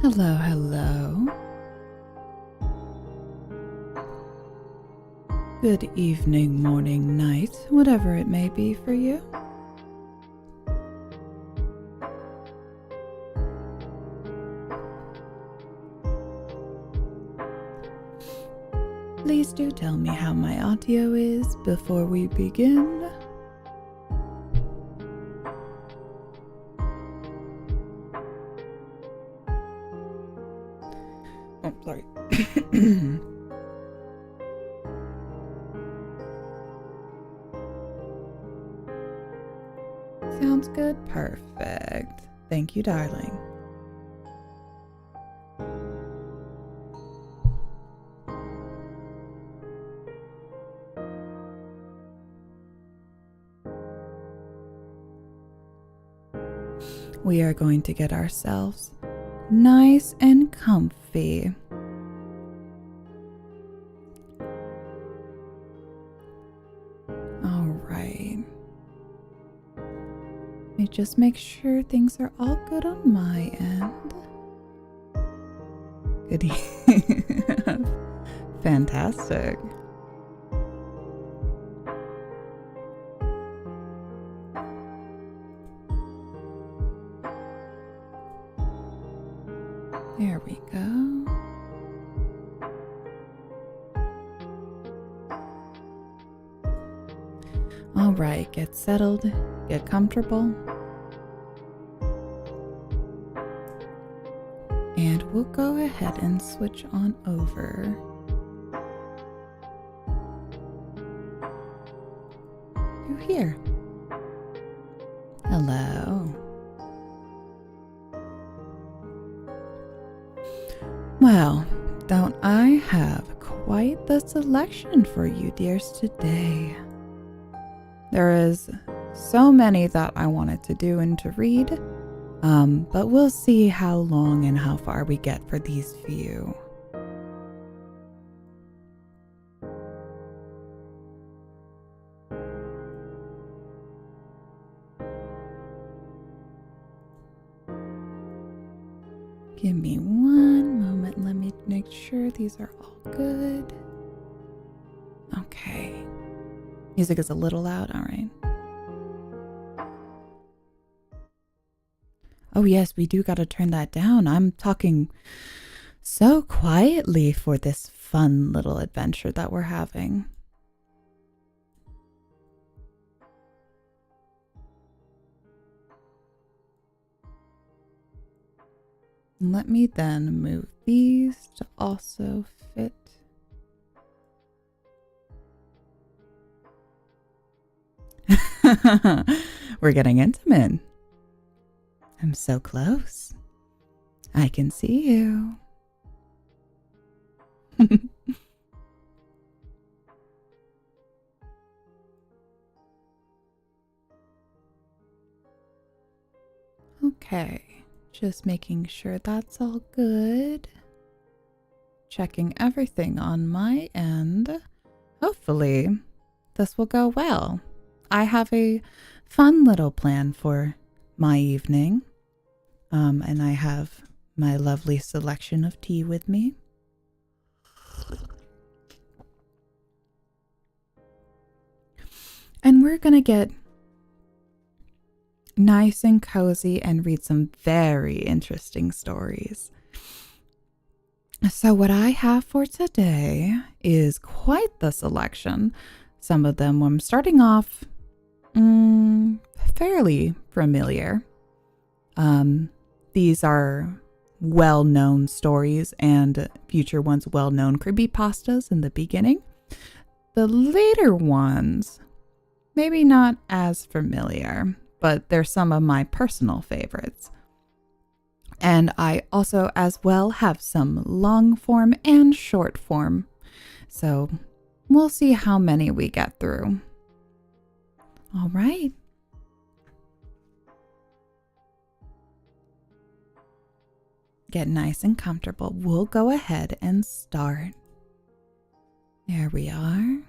Hello, hello. Good evening, morning, night, whatever it may be for you. Please do tell me how my audio is before we begin. Oh, sorry. Sounds good. Perfect. Thank you, darling. We are going to get ourselves nice and comfy. All right. Let me just make sure things are all good on my end. Good. Fantastic. There we go. All right, get settled, get comfortable. And we'll go ahead and switch on over to here. Hello. Well, don't I have quite the selection for you, dears, today. There is so many that I wanted to do and to read, but we'll see how long and how far we get for these few. Give me one moment. Let me make sure these are all good. Okay. Music is a little loud. All right. Oh, yes, we do got to turn that down. I'm talking so quietly for this fun little adventure that we're having. Let me then move these to also fit. We're getting intimate. I'm so close. I can see you. Okay. Just making sure that's all good. Checking everything on my end. Hopefully, this will go well. I have a fun little plan for my evening. And I have my lovely selection of tea with me. And we're gonna get nice and cozy and read some very interesting stories. So what I have for today is quite the selection. Some of them I'm starting off fairly familiar. These are well-known stories and future ones well-known creepypastas in the beginning. The later ones, maybe not as familiar, but they're some of my personal favorites. And I also as well have some long form and short form. So we'll see how many we get through. All right. Get nice and comfortable. We'll go ahead and start. There we are.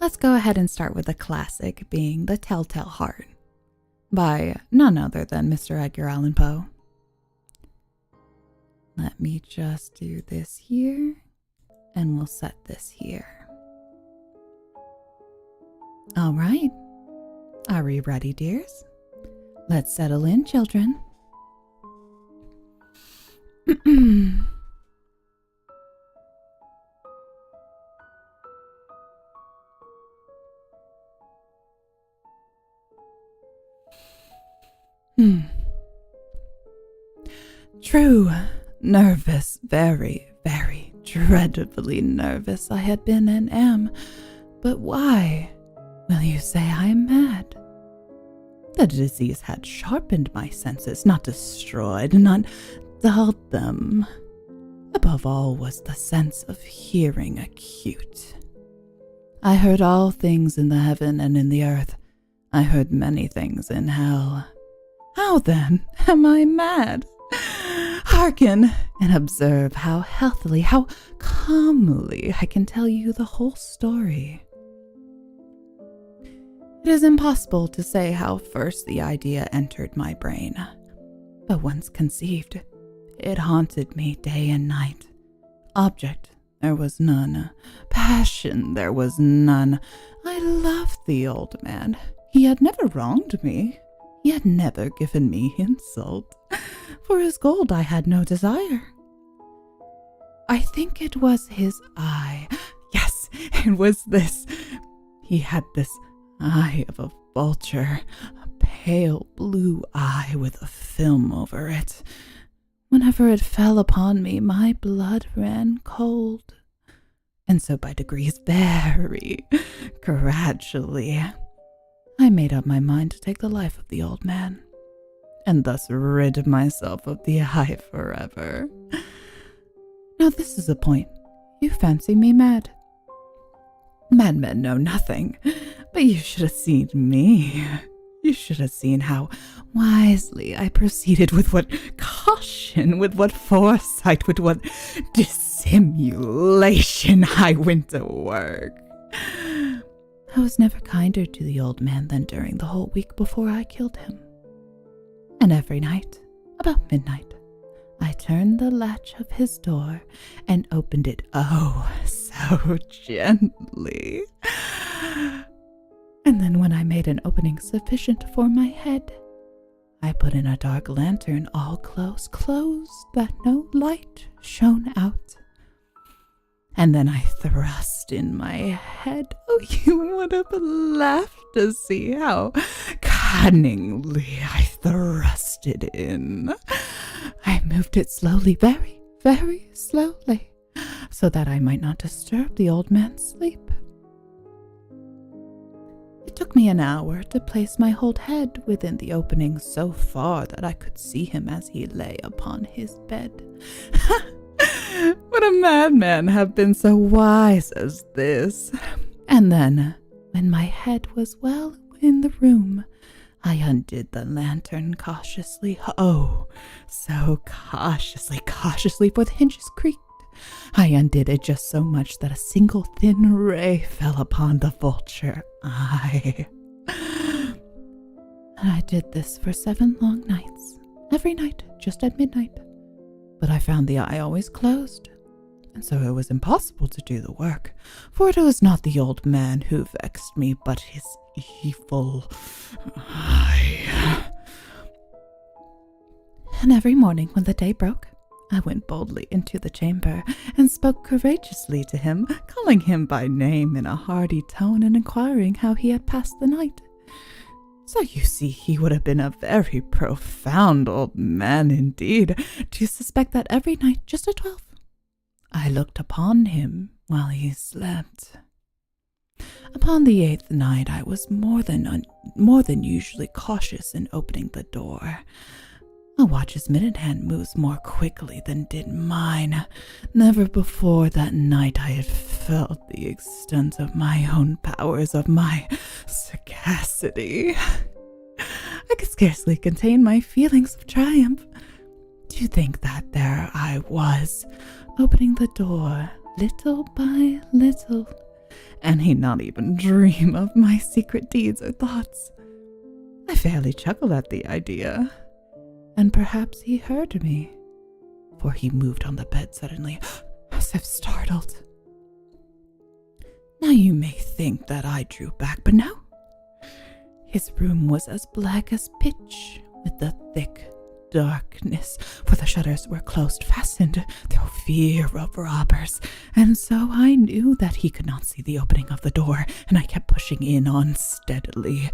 Let's go ahead and start with the classic, being The Telltale Heart, by none other than Mr. Edgar Allan Poe. Let me just do this here, and we'll set this here. All right. Are we ready, dears? Let's settle in, children. True, nervous, very, very dreadfully nervous I had been and am. But why will you say I am mad? The disease had sharpened my senses, not destroyed, not dulled them. Above all was the sense of hearing acute. I heard all things in the heaven and in the earth. I heard many things in hell. How then am I mad? Hearken and observe how healthily, how calmly I can tell you the whole story. It is impossible to say how first the idea entered my brain, but once conceived, it haunted me day and night. Object, there was none. Passion, there was none. I loved the old man. He had never wronged me. He had never given me insult. For his gold I had no desire. I think it was his eye. Yes, it was this. He had this eye of a vulture, a pale blue eye with a film over it. Whenever it fell upon me, my blood ran cold. And so by degrees, very gradually, I made up my mind to take the life of the old man, and thus rid myself of the eye forever. Now this is a point. You fancy me mad. Madmen know nothing, but you should have seen me. You should have seen how wisely I proceeded, with what caution, with what foresight, with what dissimulation I went to work. I was never kinder to the old man than during the whole week before I killed him. And every night, about midnight, I turned the latch of his door and opened it, oh, so gently. And then when I made an opening sufficient for my head, I put in a dark lantern all close that no light shone out. And then I thrust in my head. Oh, you would have laughed to see how cunningly I thrust it in. I moved it slowly, very, very slowly, so that I might not disturb the old man's sleep. It took me an hour to place my whole head within the opening so far that I could see him as he lay upon his bed. Would a madman have been so wise as this? And then, when my head was well in the room, I undid the lantern cautiously. Oh, so cautiously, for the hinges creaked. I undid it just so much that a single thin ray fell upon the vulture eye. And I did this for 7 long nights, every night, just at midnight. But I found the eye always closed, and so it was impossible to do the work, for it was not the old man who vexed me, but his evil eye. And every morning when the day broke, I went boldly into the chamber and spoke courageously to him, calling him by name in a hearty tone and inquiring how he had passed the night. So you see, he would have been a very profound old man indeed to suspect that every night, just at 12, I looked upon him while he slept. Upon the 8th night, I was more than usually cautious in opening the door. A watch's minute hand moves more quickly than did mine. Never before that night I had felt the extent of my own powers, of my sagacity. I could scarcely contain my feelings of triumph. To think that there I was, opening the door little by little, and he'd not even dream of my secret deeds or thoughts. I fairly chuckled at the idea, and perhaps he heard me, for he moved on the bed suddenly, as if startled. Now you may think that I drew back, but no. His room was as black as pitch, with the thick darkness, for the shutters were closed fastened through fear of robbers, and so I knew that he could not see the opening of the door, and I kept pushing in on steadily.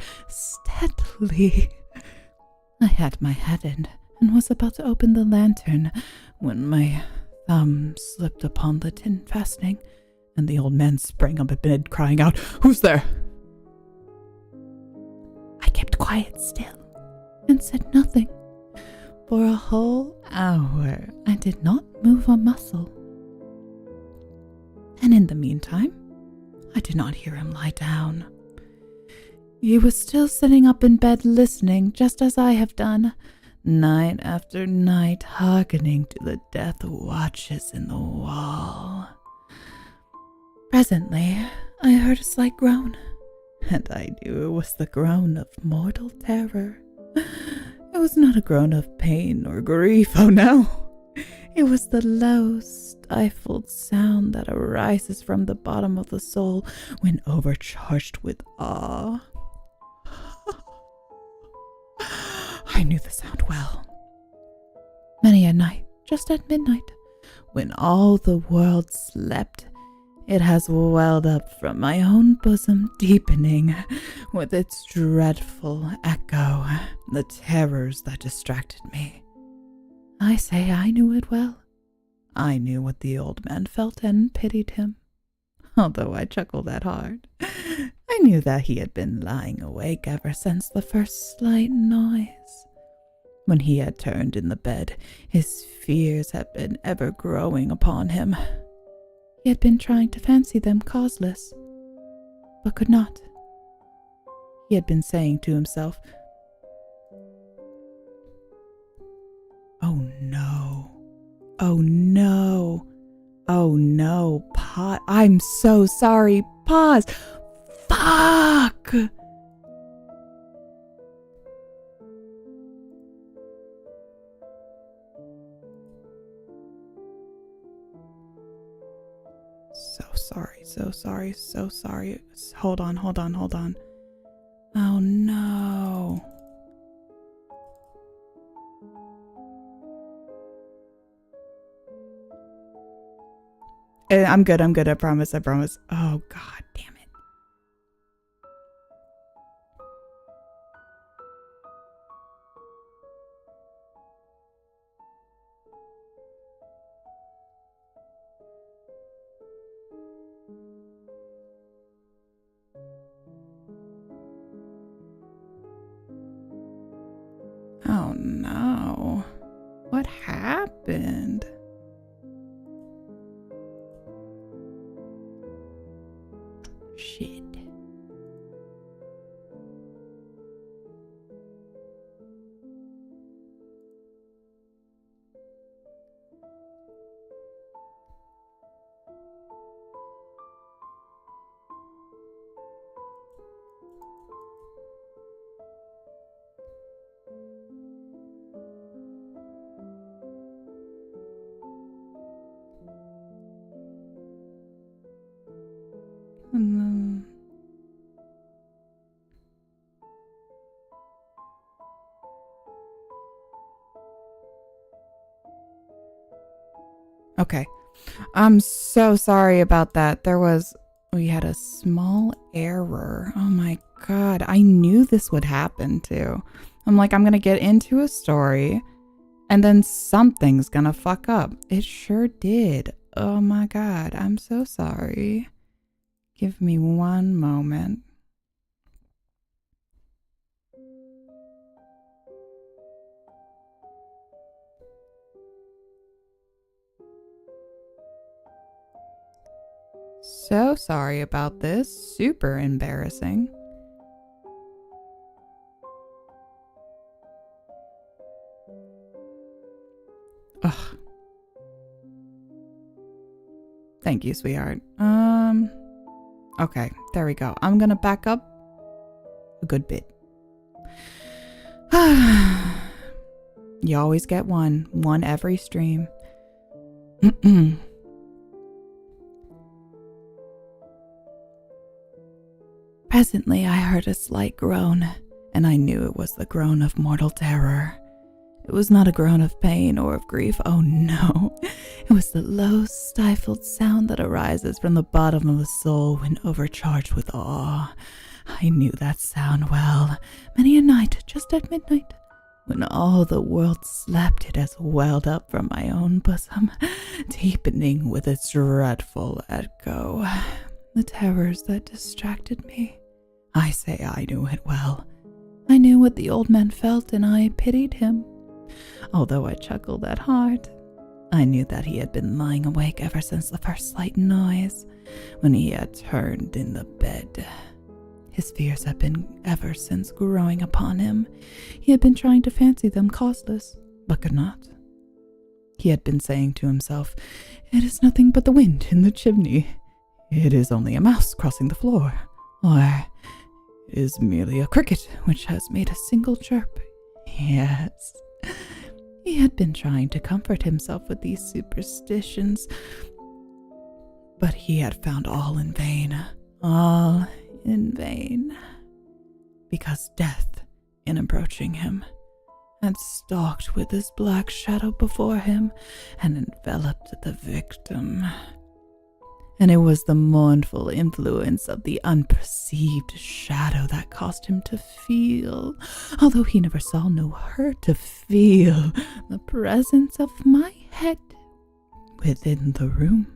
I had my head in and was about to open the lantern when my thumb slipped upon the tin fastening, and the old man sprang up in bed, crying out, "Who's there?" I kept quiet still and said nothing. For a whole hour, I did not move a muscle. And in the meantime, I did not hear him lie down. He was still sitting up in bed listening, just as I have done, night after night, hearkening to the death watches in the wall. Presently, I heard a slight groan, and I knew it was the groan of mortal terror. It was not a groan of pain or grief, oh no! It was the low, stifled sound that arises from the bottom of the soul when overcharged with awe. I knew the sound well. Many a night, just at midnight, when all the world slept, it has welled up from my own bosom, deepening with its dreadful echo the terrors that distracted me. I say I knew it well. I knew what the old man felt and pitied him. Although I chuckled at heart, I knew that he had been lying awake ever since the first slight noise. When he had turned in the bed, his fears had been ever growing upon him. He had been trying to fancy them causeless, but could not. He had been saying to himself, "Oh no, oh no, oh no, pause, I'm so sorry, pause, fuck!" So sorry. Hold on. Oh no. I'm good, I promise. Oh god damn it. Oh no. What happened? Shit. Okay. I'm so sorry about that. We had a small error. Oh my god. I knew this would happen too. I'm like, I'm gonna get into a story and then something's gonna fuck up. It sure did. Oh my god. I'm so sorry. Give me one moment. So sorry about this. Super embarrassing. Ugh. Thank you, sweetheart. Okay, there we go. I'm gonna back up a good bit. You always get one every stream. Presently, I heard a slight groan, and I knew it was the groan of mortal terror. It was not a groan of pain or of grief, oh no. It was the low, stifled sound that arises from the bottom of the soul when overcharged with awe. I knew that sound well. Many a night, just at midnight, when all the world slept, it has welled up from my own bosom, deepening with its dreadful echo. The terrors that distracted me. I say I knew it well. I knew what the old man felt, and I pitied him. Although I chuckled at heart, I knew that he had been lying awake ever since the first slight noise, when he had turned in the bed. His fears had been ever since growing upon him. He had been trying to fancy them causeless, but could not. He had been saying to himself, "It is nothing but the wind in the chimney. It is only a mouse crossing the floor. Or, it is merely a cricket which has made a single chirp." Yes. He had been trying to comfort himself with these superstitions, but he had found all in vain. All in vain. Because death, in approaching him, had stalked with his black shadow before him and enveloped the victim. And it was the mournful influence of the unperceived shadow that caused him to feel, although he never saw nor heard, to feel the presence of my head within the room.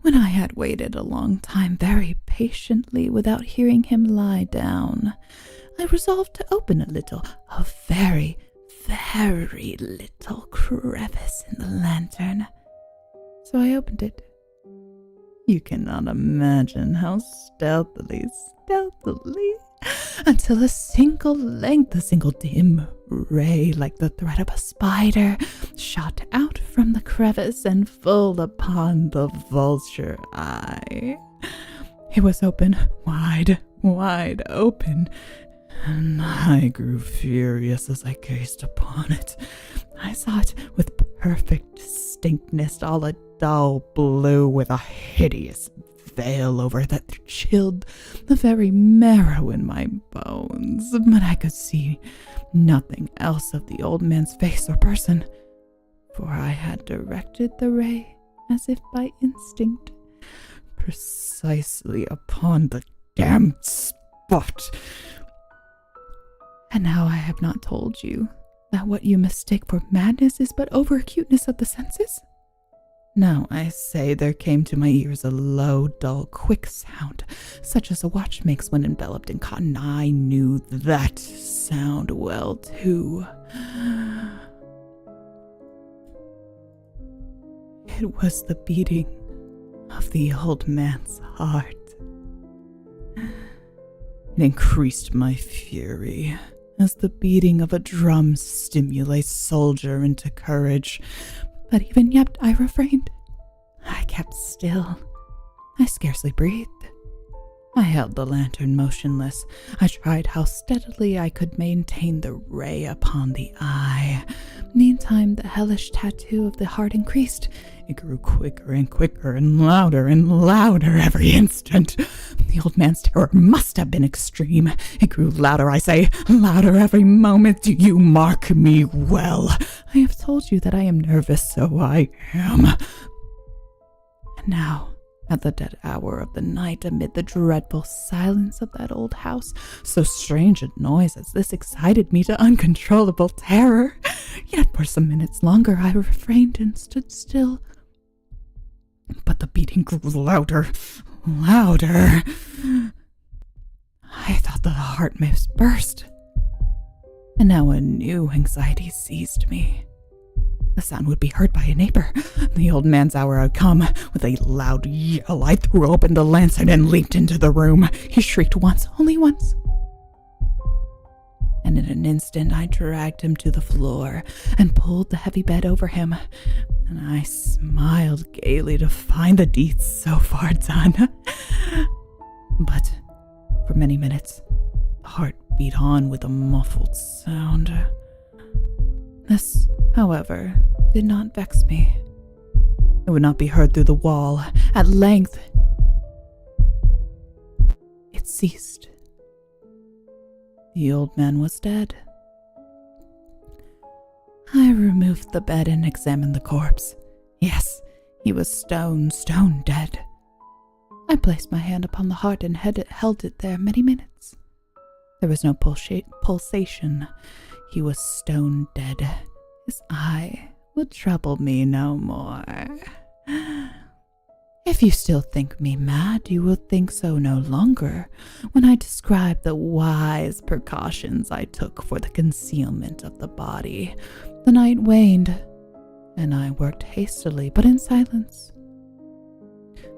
When I had waited a long time very patiently without hearing him lie down, I resolved to open a very little crevice in the lantern. So I opened it. You cannot imagine how stealthily, until a single dim ray like the thread of a spider shot out from the crevice and full upon the vulture eye. It was open, wide open, and I grew furious as I gazed upon it. I saw it with perfect distinctness, all a dull blue with a hideous veil over it that chilled the very marrow in my bones. But I could see nothing else of the old man's face or person, for I had directed the ray, as if by instinct, precisely upon the damned spot. And now I have not told you that what you mistake for madness is but over-acuteness of the senses? Now, I say, there came to my ears a low, dull, quick sound, such as a watch makes when enveloped in cotton. I knew that sound well, too. It was the beating of the old man's heart. It increased my fury, as the beating of a drum stimulates soldier into courage. But even yet I refrained. I kept still. I scarcely breathed. I held the lantern motionless. I tried how steadily I could maintain the ray upon the eye. Meantime, the hellish tattoo of the heart increased. It grew quicker and quicker and louder every instant. The old man's terror must have been extreme. It grew louder, I say, louder every moment. Do you mark me well? I have told you that I am nervous, so I am. And now, at the dead hour of the night, amid the dreadful silence of that old house, so strange a noise as this excited me to uncontrollable terror. Yet for some minutes longer I refrained and stood still. But the beating grew louder. I thought the heart must burst. And now a new anxiety seized me. The sound would be heard by a neighbor. The old man's hour had come. With a loud yell, I threw open the lantern and leaped into the room. He shrieked once, only once. And in an instant I dragged him to the floor and pulled the heavy bed over him. and I smiled gaily to find the deed so far done. But for many minutes, the heart beat on with a muffled sound. This, however, did not vex me. It would not be heard through the wall. At length, it ceased. The old man was dead. I removed the bed and examined the corpse. Yes, he was stone dead. I placed my hand upon the heart and held it there many minutes. There was no pulsation. He was stone dead. His eye would trouble me no more. If you still think me mad, you will think so no longer when I describe the wise precautions I took for the concealment of the body. The night waned, and I worked hastily but in silence.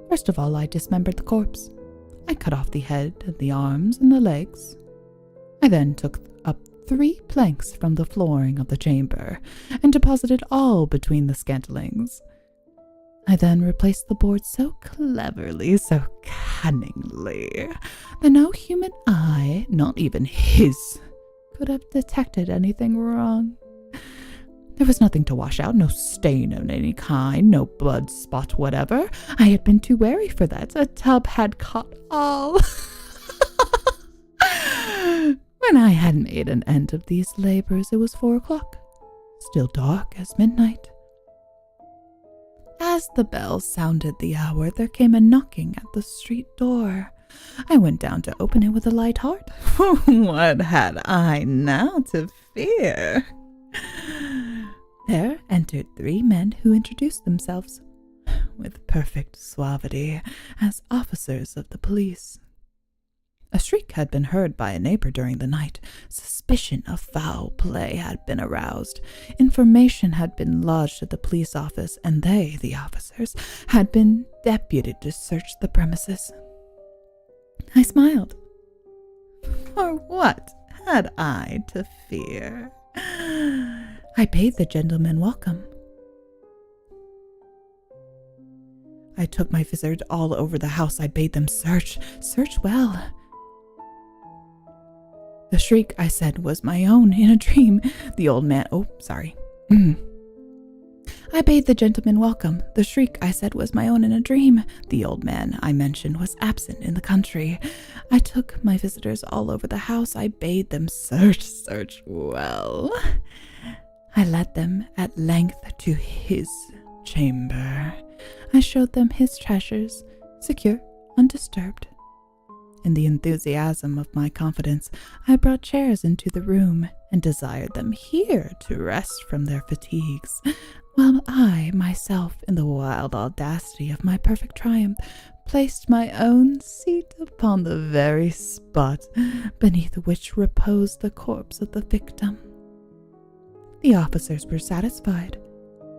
First of all, I dismembered the corpse. I cut off the head and the arms and the legs. I then took up 3 planks from the flooring of the chamber and deposited all between the scantlings. I then replaced the board so cleverly, so cunningly, that no human eye, not even his, could have detected anything wrong. There was nothing to wash out, no stain of any kind, no blood spot whatever. I had been too wary for that. A tub had caught all. When I had made an end of these labors, it was 4 o'clock, still dark as midnight. As the bell sounded the hour, there came a knocking at the street door. I went down to open it with a light heart. What had I now to fear? There entered 3 men who introduced themselves, with perfect suavity, as officers of the police. A shriek had been heard by a neighbor during the night. Suspicion of foul play had been aroused. Information had been lodged at the police office, and they, the officers, had been deputed to search the premises. I smiled. For what had I to fear? I bade the gentleman welcome. I took my visitors all over the house. I bade them search well. The shriek, I said, was my own in a dream. The old man, I bade the gentleman welcome. The shriek, I said, was my own in a dream. The old man, I mentioned, was absent in the country. I took my visitors all over the house. I bade them search well. I led them at length to his chamber. I showed them his treasures, secure, undisturbed. In the enthusiasm of my confidence, I brought chairs into the room and desired them here to rest from their fatigues, while I, myself, in the wild audacity of my perfect triumph, placed my own seat upon the very spot beneath which reposed the corpse of the victim. The officers were satisfied.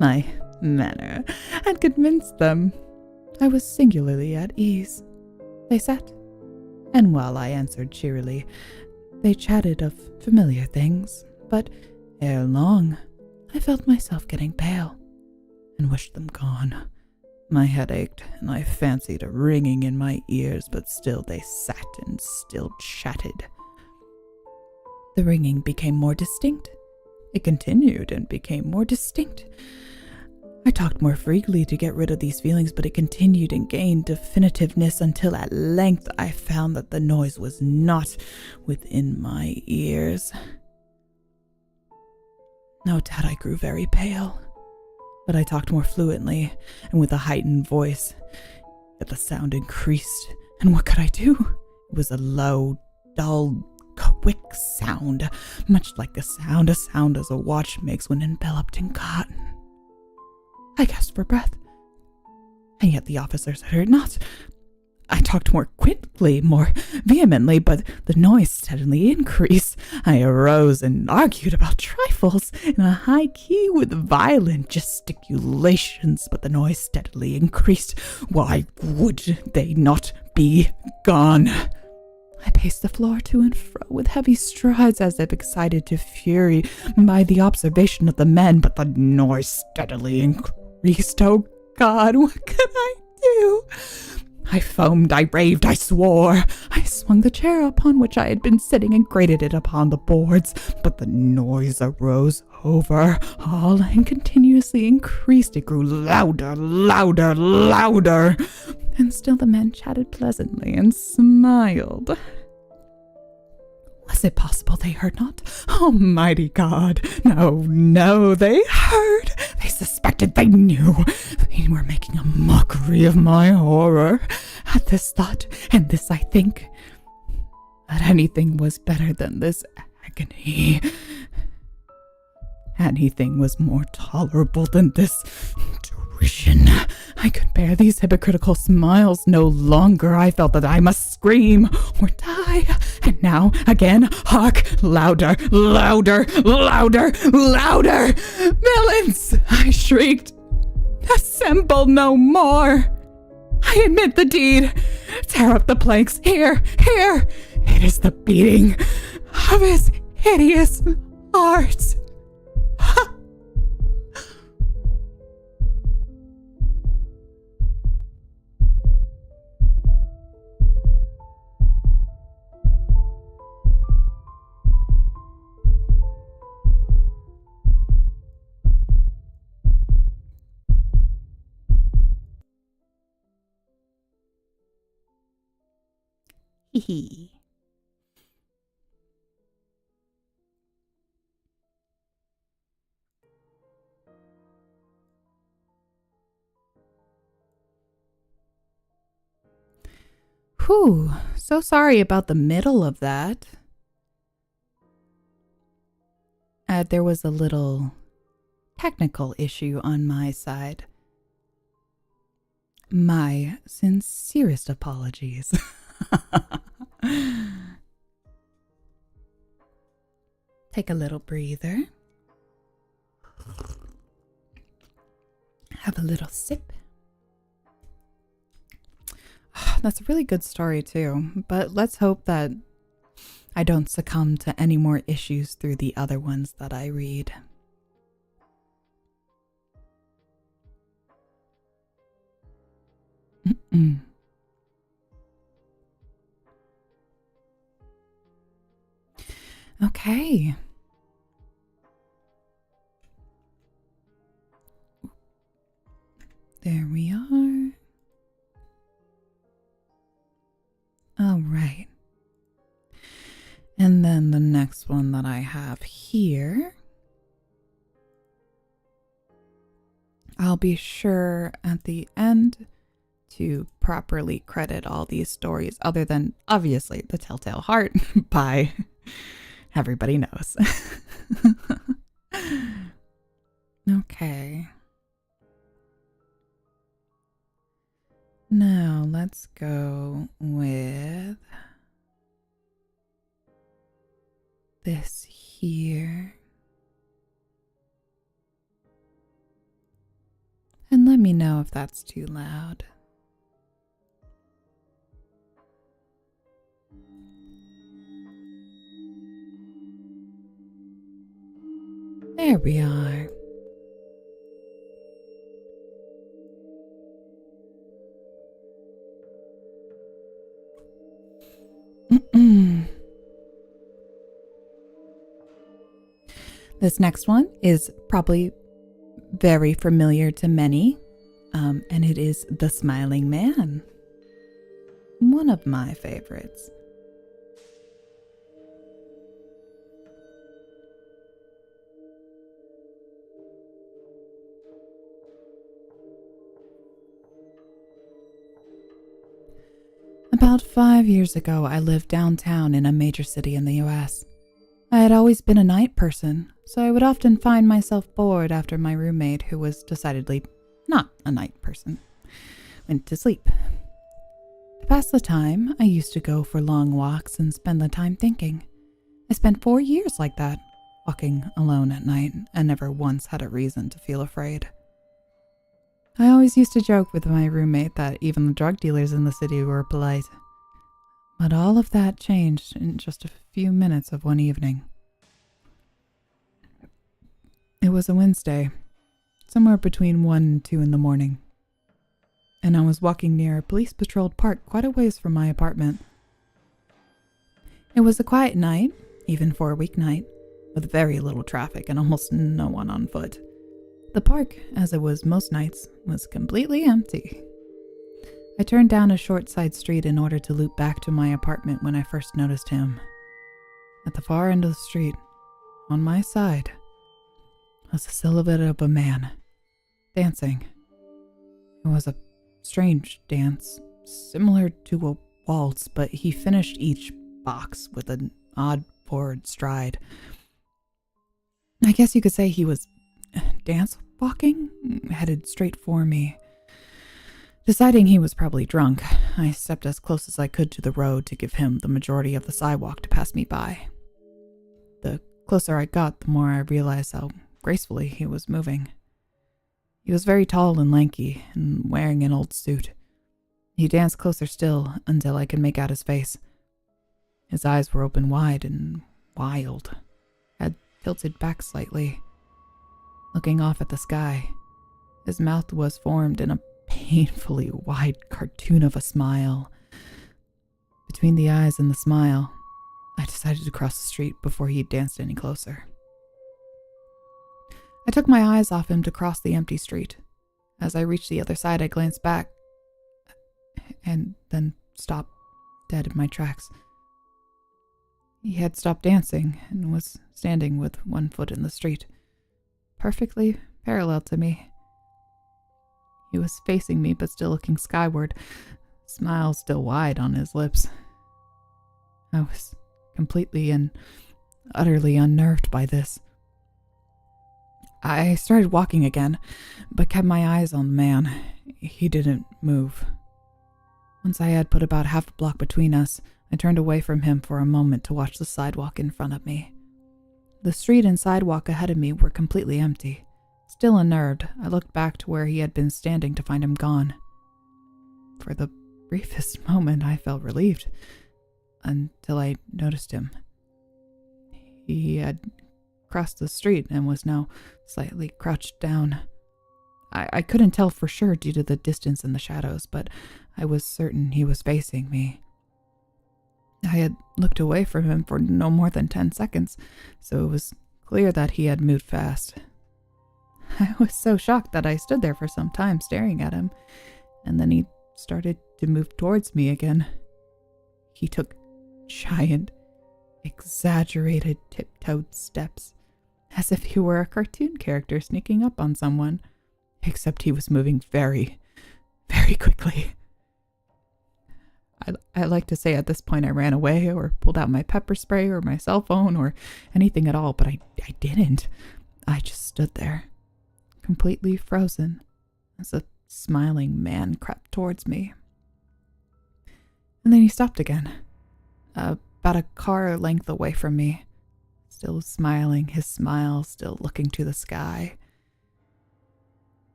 My manner had convinced them. I was singularly at ease. They sat, and while I answered cheerily, they chatted of familiar things, but ere long I felt myself getting pale, and wished them gone. My head ached, and I fancied a ringing in my ears, but still they sat and still chatted. The ringing became more distinct. It continued and became more distinct. I talked more freely to get rid of these feelings, but it continued and gained definitiveness until at length I found that the noise was not within my ears. No doubt I grew very pale, but I talked more fluently and with a heightened voice. Yet the sound increased, and what could I do? It was a low, dull, quick sound, much like a sound as a watch makes when enveloped in cotton. I gasped for breath, and yet the officers heard not. I talked more quickly, more vehemently, but the noise steadily increased. I arose and argued about trifles in a high key with violent gesticulations, but the noise steadily increased. Why would they not be gone? I paced the floor to and fro with heavy strides as if excited to fury by the observation of the men, but the noise steadily increased. priest. Oh God, what could I do? I foamed, I raved, I swore. I swung the chair upon which I had been sitting and grated it upon the boards, but the noise arose over all and continuously increased. It grew louder, louder, louder. And still the men chatted pleasantly and smiled. Was it possible they heard not? Almighty God! No, no, they heard! They suspected, they knew! They were making a mockery of my horror. At this thought, and this I think, that anything was better than this agony. Anything was more tolerable than this derision. I could bear these hypocritical smiles no longer. I felt that I must scream or die. And now, again, hark! Louder, louder, louder, louder! Villains! I shrieked. Assemble no more! I admit the deed. Tear up the planks. Here, here! It is the beating of his hideous heart. Hee. Whew, so sorry about the middle of that. There was a little technical issue on my side. My sincerest apologies. Take a little breather. Have a little sip. That's a really good story too, but let's hope that I don't succumb to any more issues through the other ones that I read. Okay. There we are. All right. And then the next one that I have here, I'll be sure at the end to properly credit all these stories, other than obviously The Telltale Heart by everybody knows. Okay. Now let's go with this here. And let me know if that's too loud. There we are. This next one is probably very familiar to many, and it is The Smiling Man. One of my favorites. About 5 years ago, I lived downtown in a major city in the US. I had always been a night person, so I would often find myself bored after my roommate, who was decidedly not a night person, went to sleep. To pass the time, I used to go for long walks and spend the time thinking. I spent 4 years like that, walking alone at night, and never once had a reason to feel afraid. I always used to joke with my roommate that even the drug dealers in the city were polite. But all of that changed in just a few minutes of one evening. It was a Wednesday. somewhere between 1 and 2 in the morning, and I was walking near a police-patrolled park quite a ways from my apartment. It was a quiet night, even for a weeknight, with very little traffic and almost no one on foot. The park, as it was most nights, was completely empty. I turned down a short side street in order to loop back to my apartment when I first noticed him. At the far end of the street, on my side, was the silhouette of a man, dancing. It was a strange dance, similar to a waltz, but he finished each box with an odd forward stride. I guess you could say he was dance walking, headed straight for me. Deciding he was probably drunk, I stepped as close as I could to the road to give him the majority of the sidewalk to pass me by. The closer I got, the more I realized how gracefully he was moving. He was very tall and lanky, and wearing an old suit. He danced closer still until I could make out his face. His eyes were open wide and wild, head tilted back slightly, looking off at the sky. His mouth was formed in a painfully wide cartoon of a smile. Between the eyes and the smile, I decided to cross the street before he danced any closer. I took my eyes off him to cross the empty street. As I reached the other side, I glanced back and then stopped dead in my tracks. He had stopped dancing and was standing with one foot in the street, perfectly parallel to me. He was facing me, but still looking skyward, smile still wide on his lips. I was completely and utterly unnerved by this. I started walking again, but kept my eyes on the man. He didn't move. Once I had put about half a block between us, I turned away from him for a moment to watch the sidewalk in front of me. The street and sidewalk ahead of me were completely empty. Still unnerved, I looked back to where he had been standing to find him gone. For the briefest moment, I felt relieved, until I noticed him. He had crossed the street and was now slightly crouched down. I couldn't tell for sure due to the distance and the shadows, but I was certain he was facing me. I had looked away from him for no more than 10 seconds, so it was clear that he had moved fast. I was so shocked that I stood there for some time staring at him, and then he started to move towards me again. He took giant, exaggerated tiptoed steps, as if he were a cartoon character sneaking up on someone, except he was moving very, very quickly. I like to say at this point I ran away or pulled out my pepper spray or my cell phone or anything at all, but I didn't. I just stood there, completely frozen, as a smiling man crept towards me. And then he stopped again, about a car length away from me, still smiling, his smile still looking to the sky.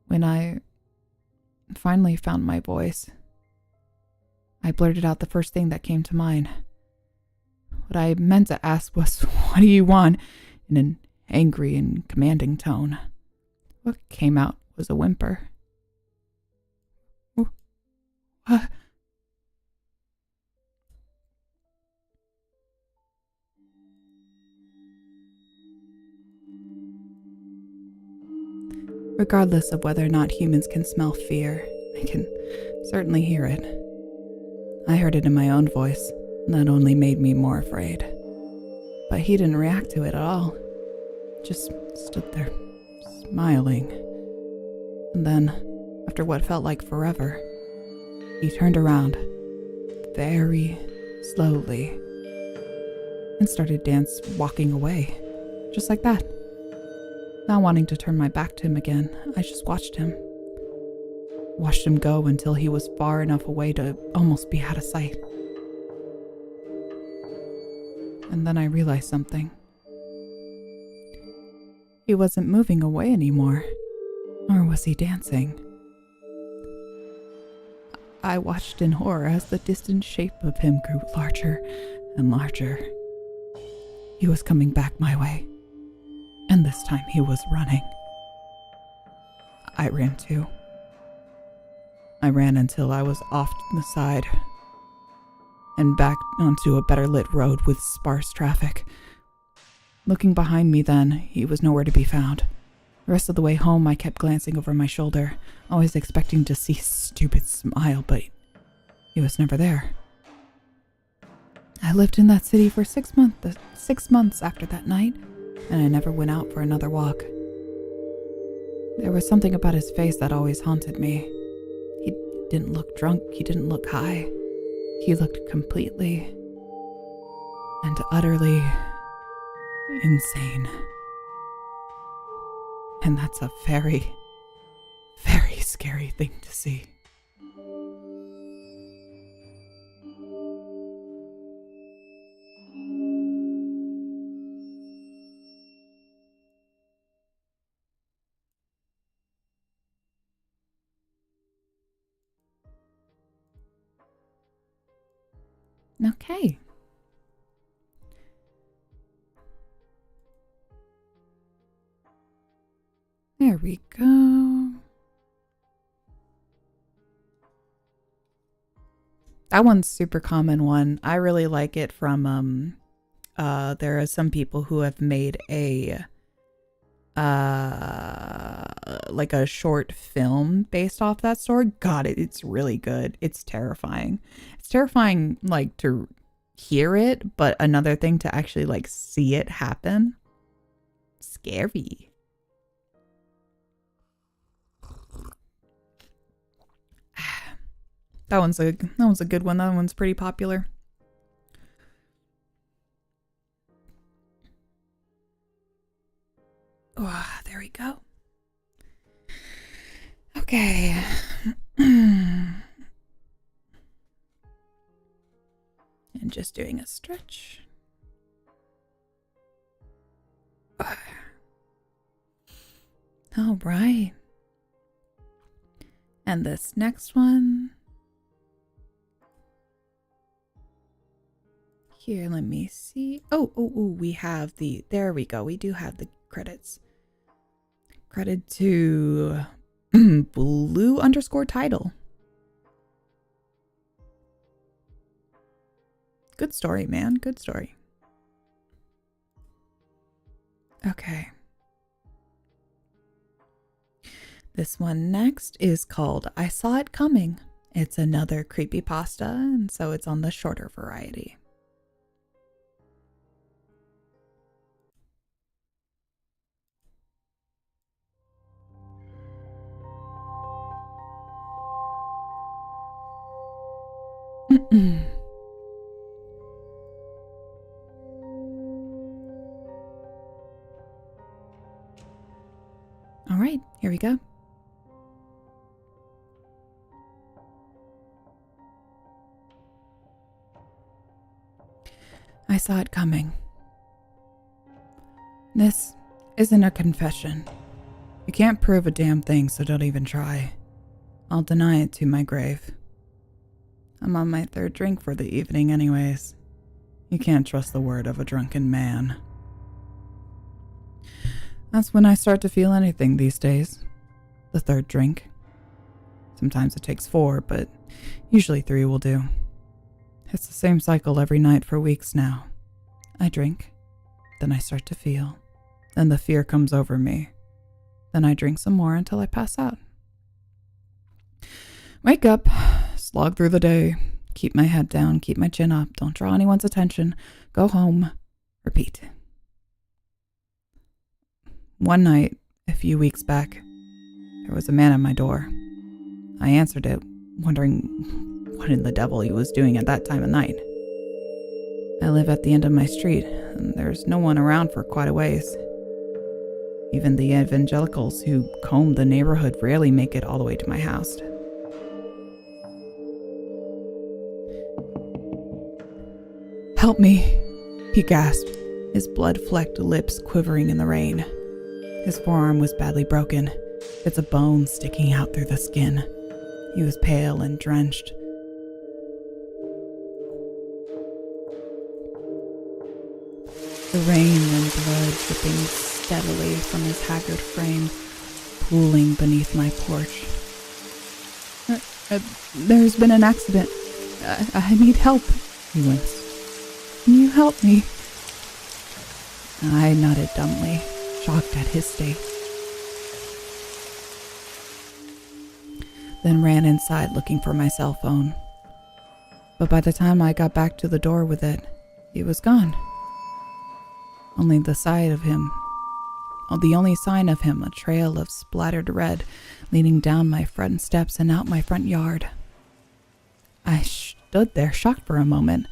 When I finally found my voice, I blurted out the first thing that came to mind. What I meant to ask was, "What do you want?" in an angry and commanding tone. What came out was a whimper. What? Regardless of whether or not humans can smell fear, I can certainly hear it. I heard it in my own voice, and that only made me more afraid. But he didn't react to it at all. Just stood there, smiling. And then, after what felt like forever, he turned around, very slowly, and started walking away, just like that. Not wanting to turn my back to him again, I just watched him. Watched him go until he was far enough away to almost be out of sight. And then I realized something. He wasn't moving away anymore, nor was he dancing. I watched in horror as the distant shape of him grew larger and larger. He was coming back my way. And and this time he was running. I ran too. I ran until I was off to the side and back onto a better lit road with sparse traffic. Looking behind me then, he was nowhere to be found. The rest of the way home, I kept glancing over my shoulder, always expecting to see his stupid smile, but he was never there. I lived in that city for 6 months after that night, and I never went out for another walk. There was something about his face that always haunted me. He didn't look drunk, he didn't look high. He looked completely and utterly insane. And that's a very, very scary thing to see. Okay. There we go. That one's super common one. I really like it from there are some people who have made a like a short film based off that story. God, it's really good. It's terrifying. It's terrifying like to hear it, but another thing to actually like see it happen. Scary. That one's a good one. That one's pretty popular. Oh, there we go. Okay. And just doing a stretch. All right. And this next one. Here, let me see. Oh, we have the, there we go. We do have the credits. Credit to blue_title. Good story, man. Good story. Okay. This one next is called I Saw It Coming. It's another creepypasta, and so it's on the shorter variety. All right, here we go. I saw it coming. This isn't a confession. You can't prove a damn thing, so don't even try. I'll deny it to my grave. I'm on my 3rd drink for the evening anyways. You can't trust the word of a drunken man. That's when I start to feel anything these days. The 3rd drink. Sometimes it takes 4, but usually 3 will do. It's the same cycle every night for weeks now. I drink, then I start to feel, then the fear comes over me. Then I drink some more until I pass out. Wake up, slog through the day, keep my head down, keep my chin up, don't draw anyone's attention, go home, repeat. One night, a few weeks back, there was a man at my door. I answered it, wondering what in the devil he was doing at that time of night. I live at the end of my street, and there's no one around for quite a ways. Even the evangelicals who comb the neighborhood rarely make it all the way to my house. Help me, he gasped, his blood-flecked lips quivering in the rain. His forearm was badly broken, bits of bone sticking out through the skin. He was pale and drenched. The rain and blood dripping steadily from his haggard frame, pooling beneath my porch. There's been an accident. I need help, he winced. Can you help me? I nodded dumbly, shocked at his state. Then ran inside looking for my cell phone. But by the time I got back to the door with it, he was gone. The only sign of him, a trail of splattered red leading down my front steps and out my front yard. I stood there shocked for a moment,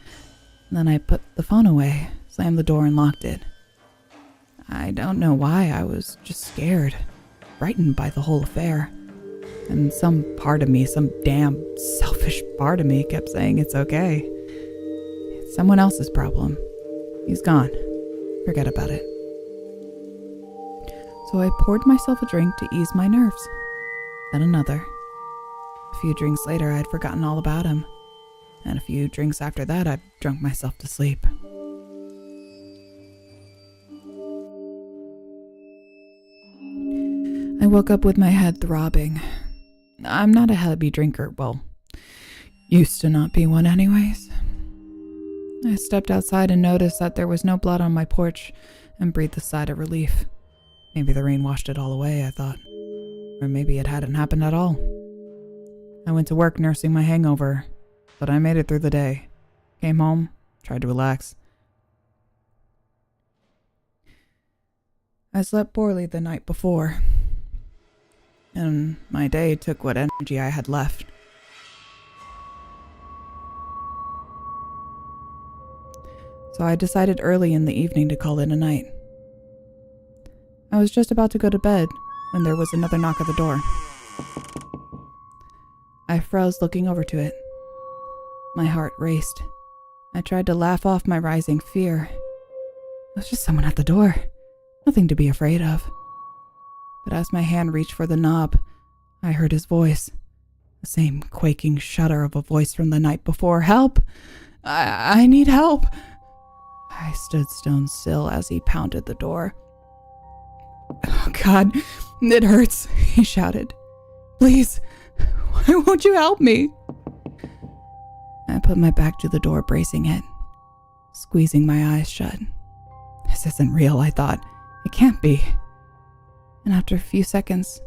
and then I put the phone away, slammed the door and locked it. I don't know why, I was just scared, frightened by the whole affair. And some part of me, some damn selfish part of me kept saying it's okay. It's someone else's problem. He's gone. Forget about it. So I poured myself a drink to ease my nerves. Then another. A few drinks later, I'd forgotten all about him. And a few drinks after that, I'd drunk myself to sleep. I woke up with my head throbbing. I'm not a heavy drinker, well, used to not be one anyways. I stepped outside and noticed that there was no blood on my porch and breathed a sigh of relief. Maybe the rain washed it all away, I thought. Or maybe it hadn't happened at all. I went to work nursing my hangover, but I made it through the day. Came home, tried to relax. I slept poorly the night before, and my day took what energy I had left. So I decided early in the evening to call it a night. I was just about to go to bed when there was another knock at the door. I froze looking over to it. My heart raced. I tried to laugh off my rising fear. It was just someone at the door. Nothing to be afraid of. But as my hand reached for the knob, I heard his voice. The same quaking shudder of a voice from the night before. Help! I need help! I stood stone still as he pounded the door. Oh God, it hurts, he shouted. Please, why won't you help me? I put my back to the door, bracing it, squeezing my eyes shut. This isn't real, I thought. It can't be. And after a few seconds,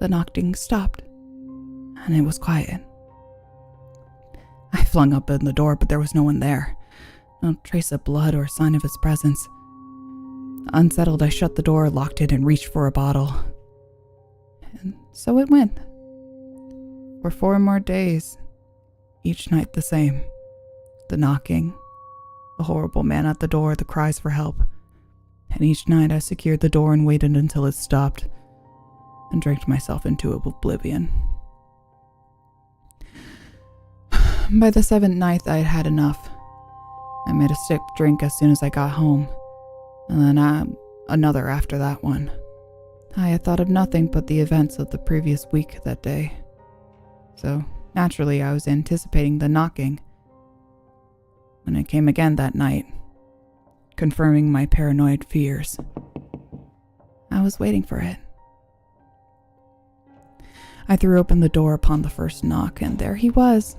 the knocking stopped, and it was quiet. I flung open the door, but there was no one there. No trace of blood or sign of his presence. Unsettled, I shut the door, locked it, and reached for a bottle. And so it went. For 4 more days, each night the same. The knocking, the horrible man at the door, the cries for help. And each night I secured the door and waited until it stopped, and drank myself into oblivion. By the 7th night, I had had enough. I made a sick drink as soon as I got home, and then another after that one. I had thought of nothing but the events of the previous week that day. So, naturally, I was anticipating the knocking. When it came again that night, confirming my paranoid fears. I was waiting for it. I threw open the door upon the first knock, and there he was,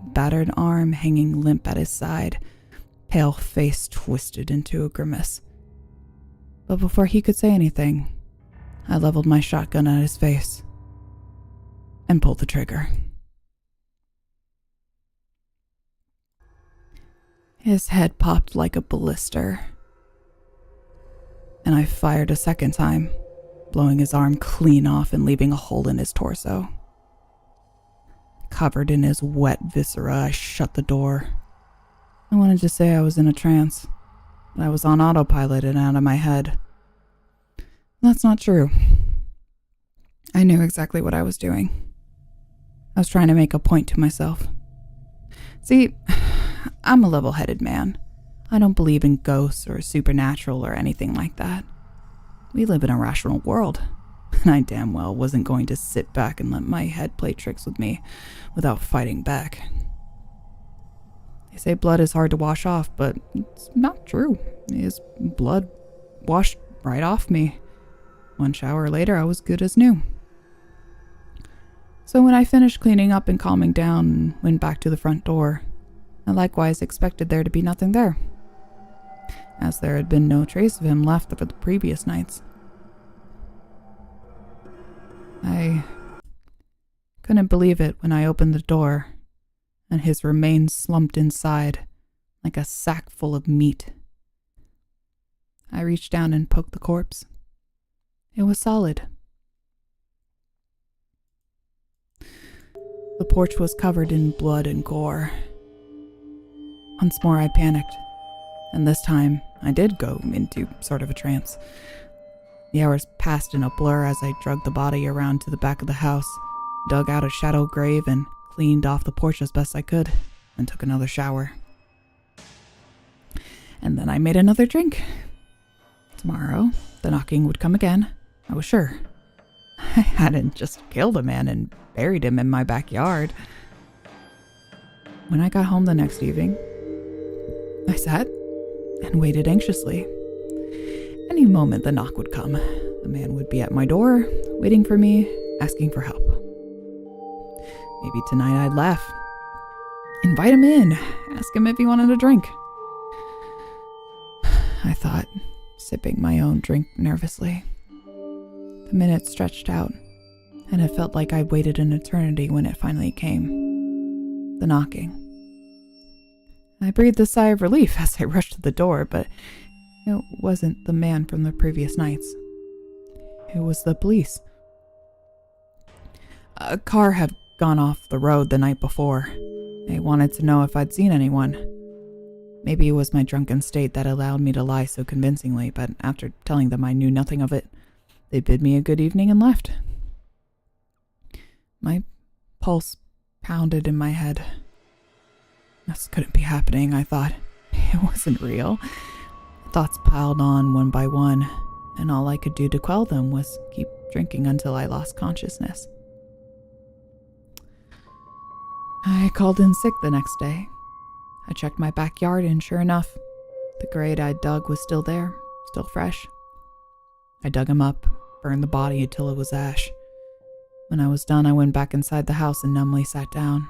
battered arm hanging limp at his side, pale face twisted into a grimace. But before he could say anything, I leveled my shotgun at his face and pulled the trigger. His head popped like a blister, and I fired a second time, blowing his arm clean off and leaving a hole in his torso. Covered in his wet viscera, I shut the door. I wanted to say I was in a trance, but I was on autopilot and out of my head. That's not true. I knew exactly what I was doing. I was trying to make a point to myself. See, I'm a level-headed man. I don't believe in ghosts or supernatural or anything like that. We live in a rational world, and I damn well wasn't going to sit back and let my head play tricks with me without fighting back. They say blood is hard to wash off, but it's not true. His blood washed right off me. 1 shower later, I was good as new. So when I finished cleaning up and calming down and went back to the front door, I likewise expected there to be nothing there, as there had been no trace of him left for the previous nights. I couldn't believe it when I opened the door and his remains slumped inside like a sack full of meat. I reached down and poked the corpse. It was solid. The porch was covered in blood and gore. Once more I panicked, and this time I did go into sort of a trance. The hours passed in a blur as I dragged the body around to the back of the house, dug out a shadow grave, and cleaned off the porch as best I could, and took another shower. And then I made another drink. Tomorrow, the knocking would come again, I was sure. I hadn't just killed a man and buried him in my backyard. When I got home the next evening, I sat and waited anxiously. Any moment the knock would come. The man would be at my door, waiting for me, asking for help. Maybe tonight I'd laugh. Invite him in, ask him if he wanted a drink. I thought, sipping my own drink nervously. The minutes stretched out, and it felt like I'd waited an eternity when it finally came. The knocking. I breathed a sigh of relief as I rushed to the door, but it wasn't the man from the previous nights. It was the police. A car had gone off the road the night before. They wanted to know if I'd seen anyone. Maybe it was my drunken state that allowed me to lie so convincingly, but after telling them I knew nothing of it, they bid me a good evening and left. My pulse pounded in my head. This couldn't be happening, I thought. It wasn't real. Thoughts piled on one by one, and all I could do to quell them was keep drinking until I lost consciousness. I called in sick the next day. I checked my backyard, and sure enough, the grave I'd dug was still there, still fresh. I dug him up, burned the body until it was ash. When I was done, I went back inside the house and numbly sat down.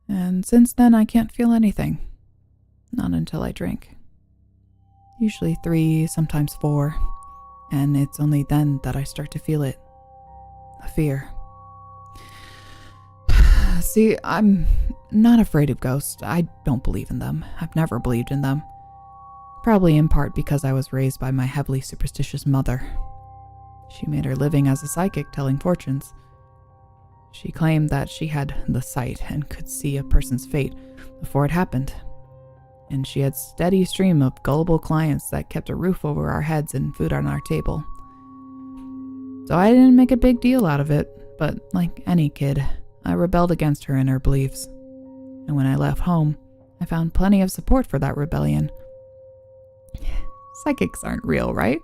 And since then, I can't feel anything. Not until I drink. Usually 3, sometimes 4, and it's only then that I start to feel it. A fear. See, I'm not afraid of ghosts. I don't believe in them. I've never believed in them. Probably in part because I was raised by my heavily superstitious mother. She made her living as a psychic telling fortunes. She claimed that she had the sight and could see a person's fate before it happened. And she had a steady stream of gullible clients that kept a roof over our heads and food on our table. So I didn't make a big deal out of it, but like any kid, I rebelled against her and her beliefs. And when I left home, I found plenty of support for that rebellion. Psychics aren't real, right?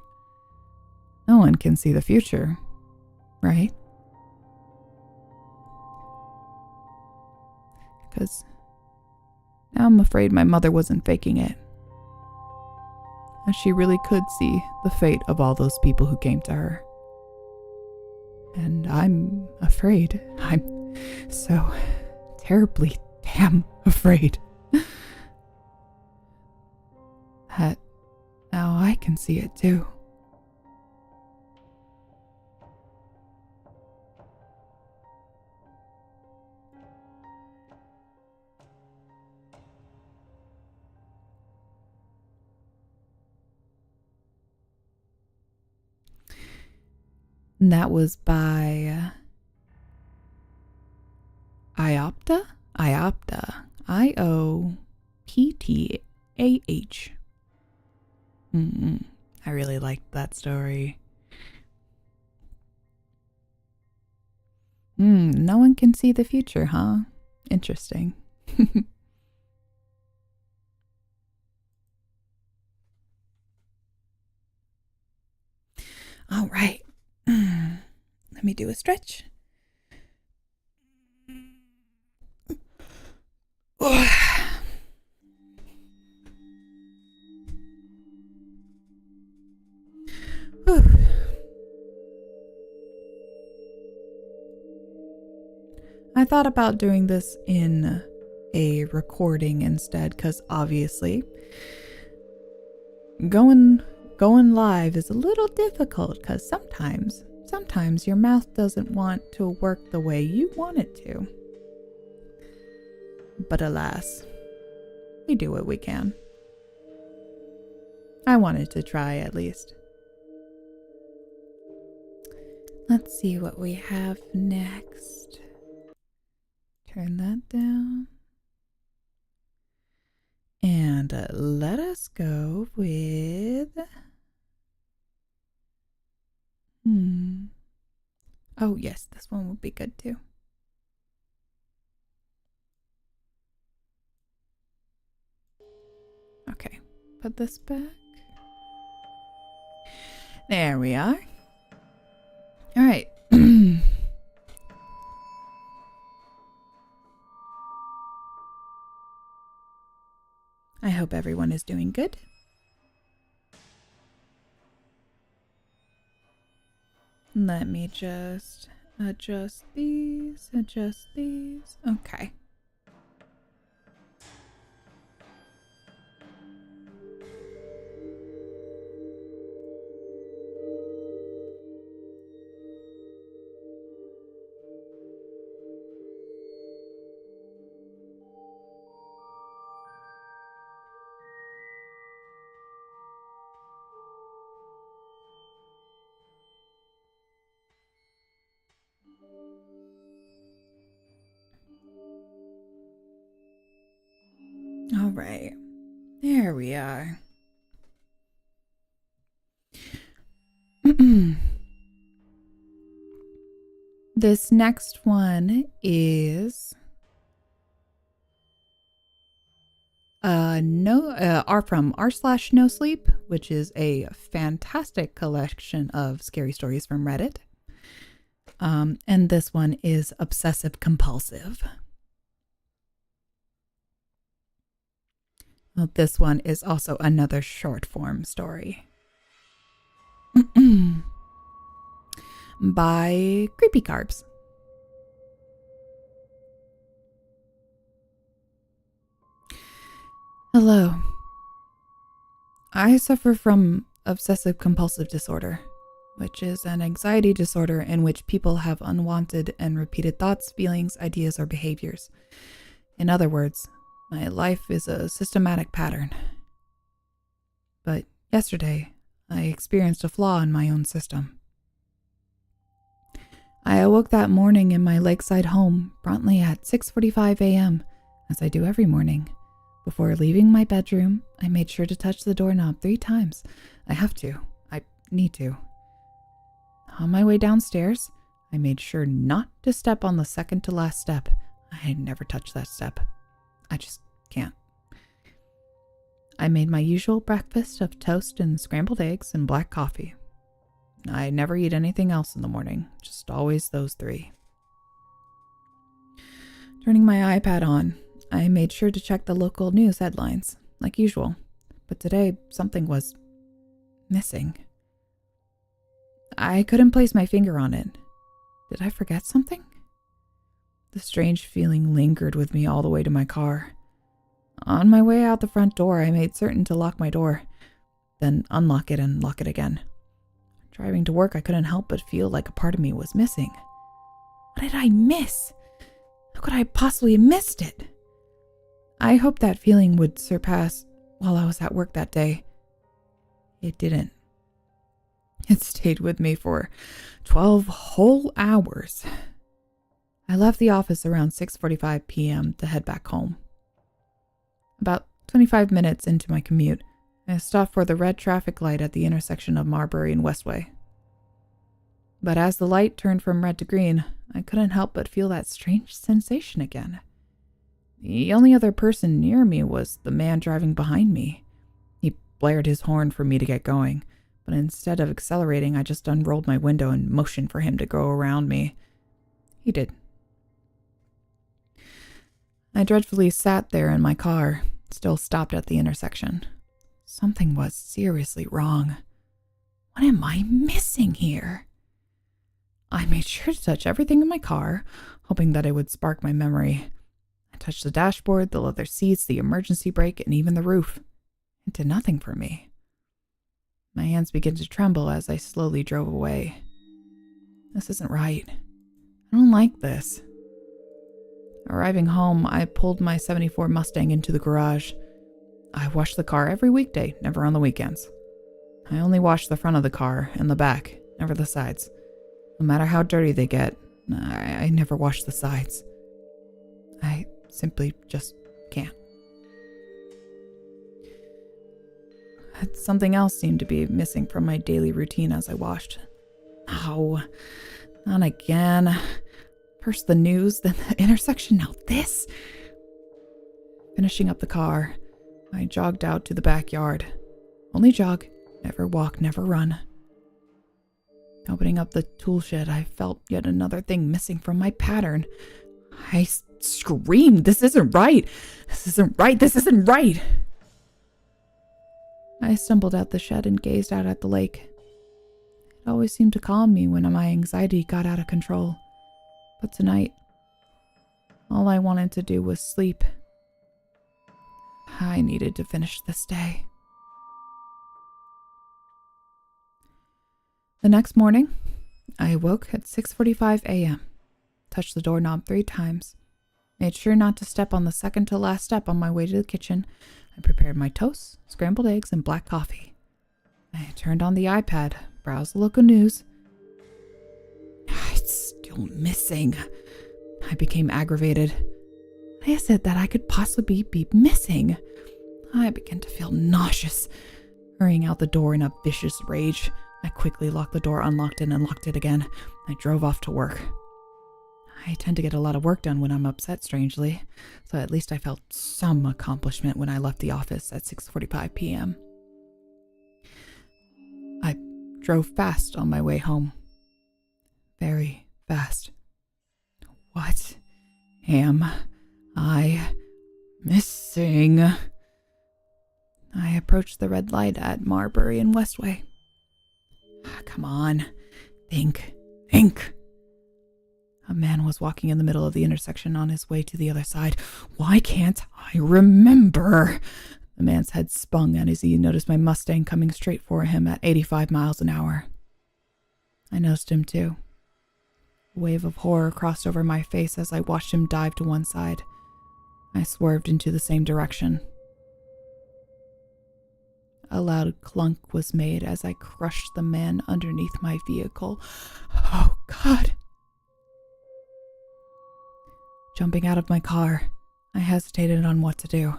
No one can see the future, right? Because now I'm afraid my mother wasn't faking it. As she really could see the fate of all those people who came to her. And I'm afraid. I'm so terribly damn afraid. That now I can see it too. And that was by Iopta? Iopta. I-O-P-T-A-H. I really liked that story. No one can see the future, huh? Interesting. All right. Let me do a stretch. I thought about doing this in a recording instead, because obviously going live is a little difficult, because sometimes your mouth doesn't want to work the way you want it to. But alas, we do what we can. I wanted to try at least. Let's see what we have next. Turn that down. And let us go with... Oh yes, this one would be good too. Okay, put this back. There we are. All right. I hope everyone is doing good. Let me just adjust these. Okay. All right, there we are. This next one is from r/Nosleep, which is a fantastic collection of scary stories from Reddit. And this one is obsessive compulsive. Well, this one is also another short form story. By Creepypasta. Hello. I suffer from obsessive compulsive disorder, which is an anxiety disorder in which people have unwanted and repeated thoughts, feelings, ideas, or behaviors. In other words, my life is a systematic pattern. But yesterday, I experienced a flaw in my own system. I awoke that morning in my lakeside home promptly at 6:45 a.m., as I do every morning. Before leaving my bedroom, I made sure to touch the doorknob 3 times. I have to. I need to. On my way downstairs, I made sure not to step on the second to last step. I never touch that step. I just can't. I made my usual breakfast of toast and scrambled eggs and black coffee. I never eat anything else in the morning, just always those 3. Turning my iPad on, I made sure to check the local news headlines, like usual. But today, something was missing. I couldn't place my finger on it. Did I forget something? The strange feeling lingered with me all the way to my car. On my way out the front door, I made certain to lock my door, then unlock it and lock it again. Driving to work, I couldn't help but feel like a part of me was missing. What did I miss? How could I possibly have missed it? I hoped that feeling would surpass while I was at work that day. It didn't. It stayed with me for 12 whole hours. I left the office around 6:45 p.m. to head back home. About 25 minutes into my commute, I stopped for the red traffic light at the intersection of Marbury and Westway. But as the light turned from red to green, I couldn't help but feel that strange sensation again. The only other person near me was the man driving behind me. He blared his horn for me to get going, but instead of accelerating, I just unrolled my window and motioned for him to go around me. He did. I dreadfully sat there in my car, still stopped at the intersection. Something was seriously wrong. What am I missing here? I made sure to touch everything in my car, hoping that it would spark my memory. I touched the dashboard, the leather seats, the emergency brake, and even the roof. It did nothing for me. My hands began to tremble as I slowly drove away. This isn't right. I don't like this. Arriving home, I pulled my '74 Mustang into the garage. I washed the car every weekday, never on the weekends. I only washed the front of the car and the back, never the sides. No matter how dirty they get, I never wash the sides. I simply just can't. Something else seemed to be missing from my daily routine as I washed. Oh, not again. First the news, then the intersection, now this. Finishing up the car, I jogged out to the backyard. Only jog, never walk, never run. Opening up the tool shed, I felt yet another thing missing from my pattern. I screamed, "This isn't right! This isn't right! This isn't right!" I stumbled out the shed and gazed out at the lake. It always seemed to calm me when my anxiety got out of control. But tonight, all I wanted to do was sleep. I needed to finish this day. The next morning, I awoke at 6:45 a.m., touched the doorknob 3 times, made sure not to step on the second to last step on my way to the kitchen. I prepared my toast, scrambled eggs, and black coffee. I turned on the iPad, browsed the local news. It's still missing. I became aggravated. What is it that I could possibly be missing? I began to feel nauseous. Hurrying out the door in a vicious rage, I quickly locked the door, unlocked it, and locked it again. I drove off to work. I tend to get a lot of work done when I'm upset, strangely, so at least I felt some accomplishment when I left the office at 6:45 p.m. I drove fast on my way home. Very fast. What am I missing? I approached the red light at Marbury and Westway. Come on. Think. A man was walking in the middle of the intersection on his way to the other side. Why can't I remember? The man's head spun as he noticed my Mustang coming straight for him at 85 miles an hour. I noticed him too. A wave of horror crossed over my face as I watched him dive to one side. I swerved into the same direction. A loud clunk was made as I crushed the man underneath my vehicle. Oh, God. Jumping out of my car, I hesitated on what to do.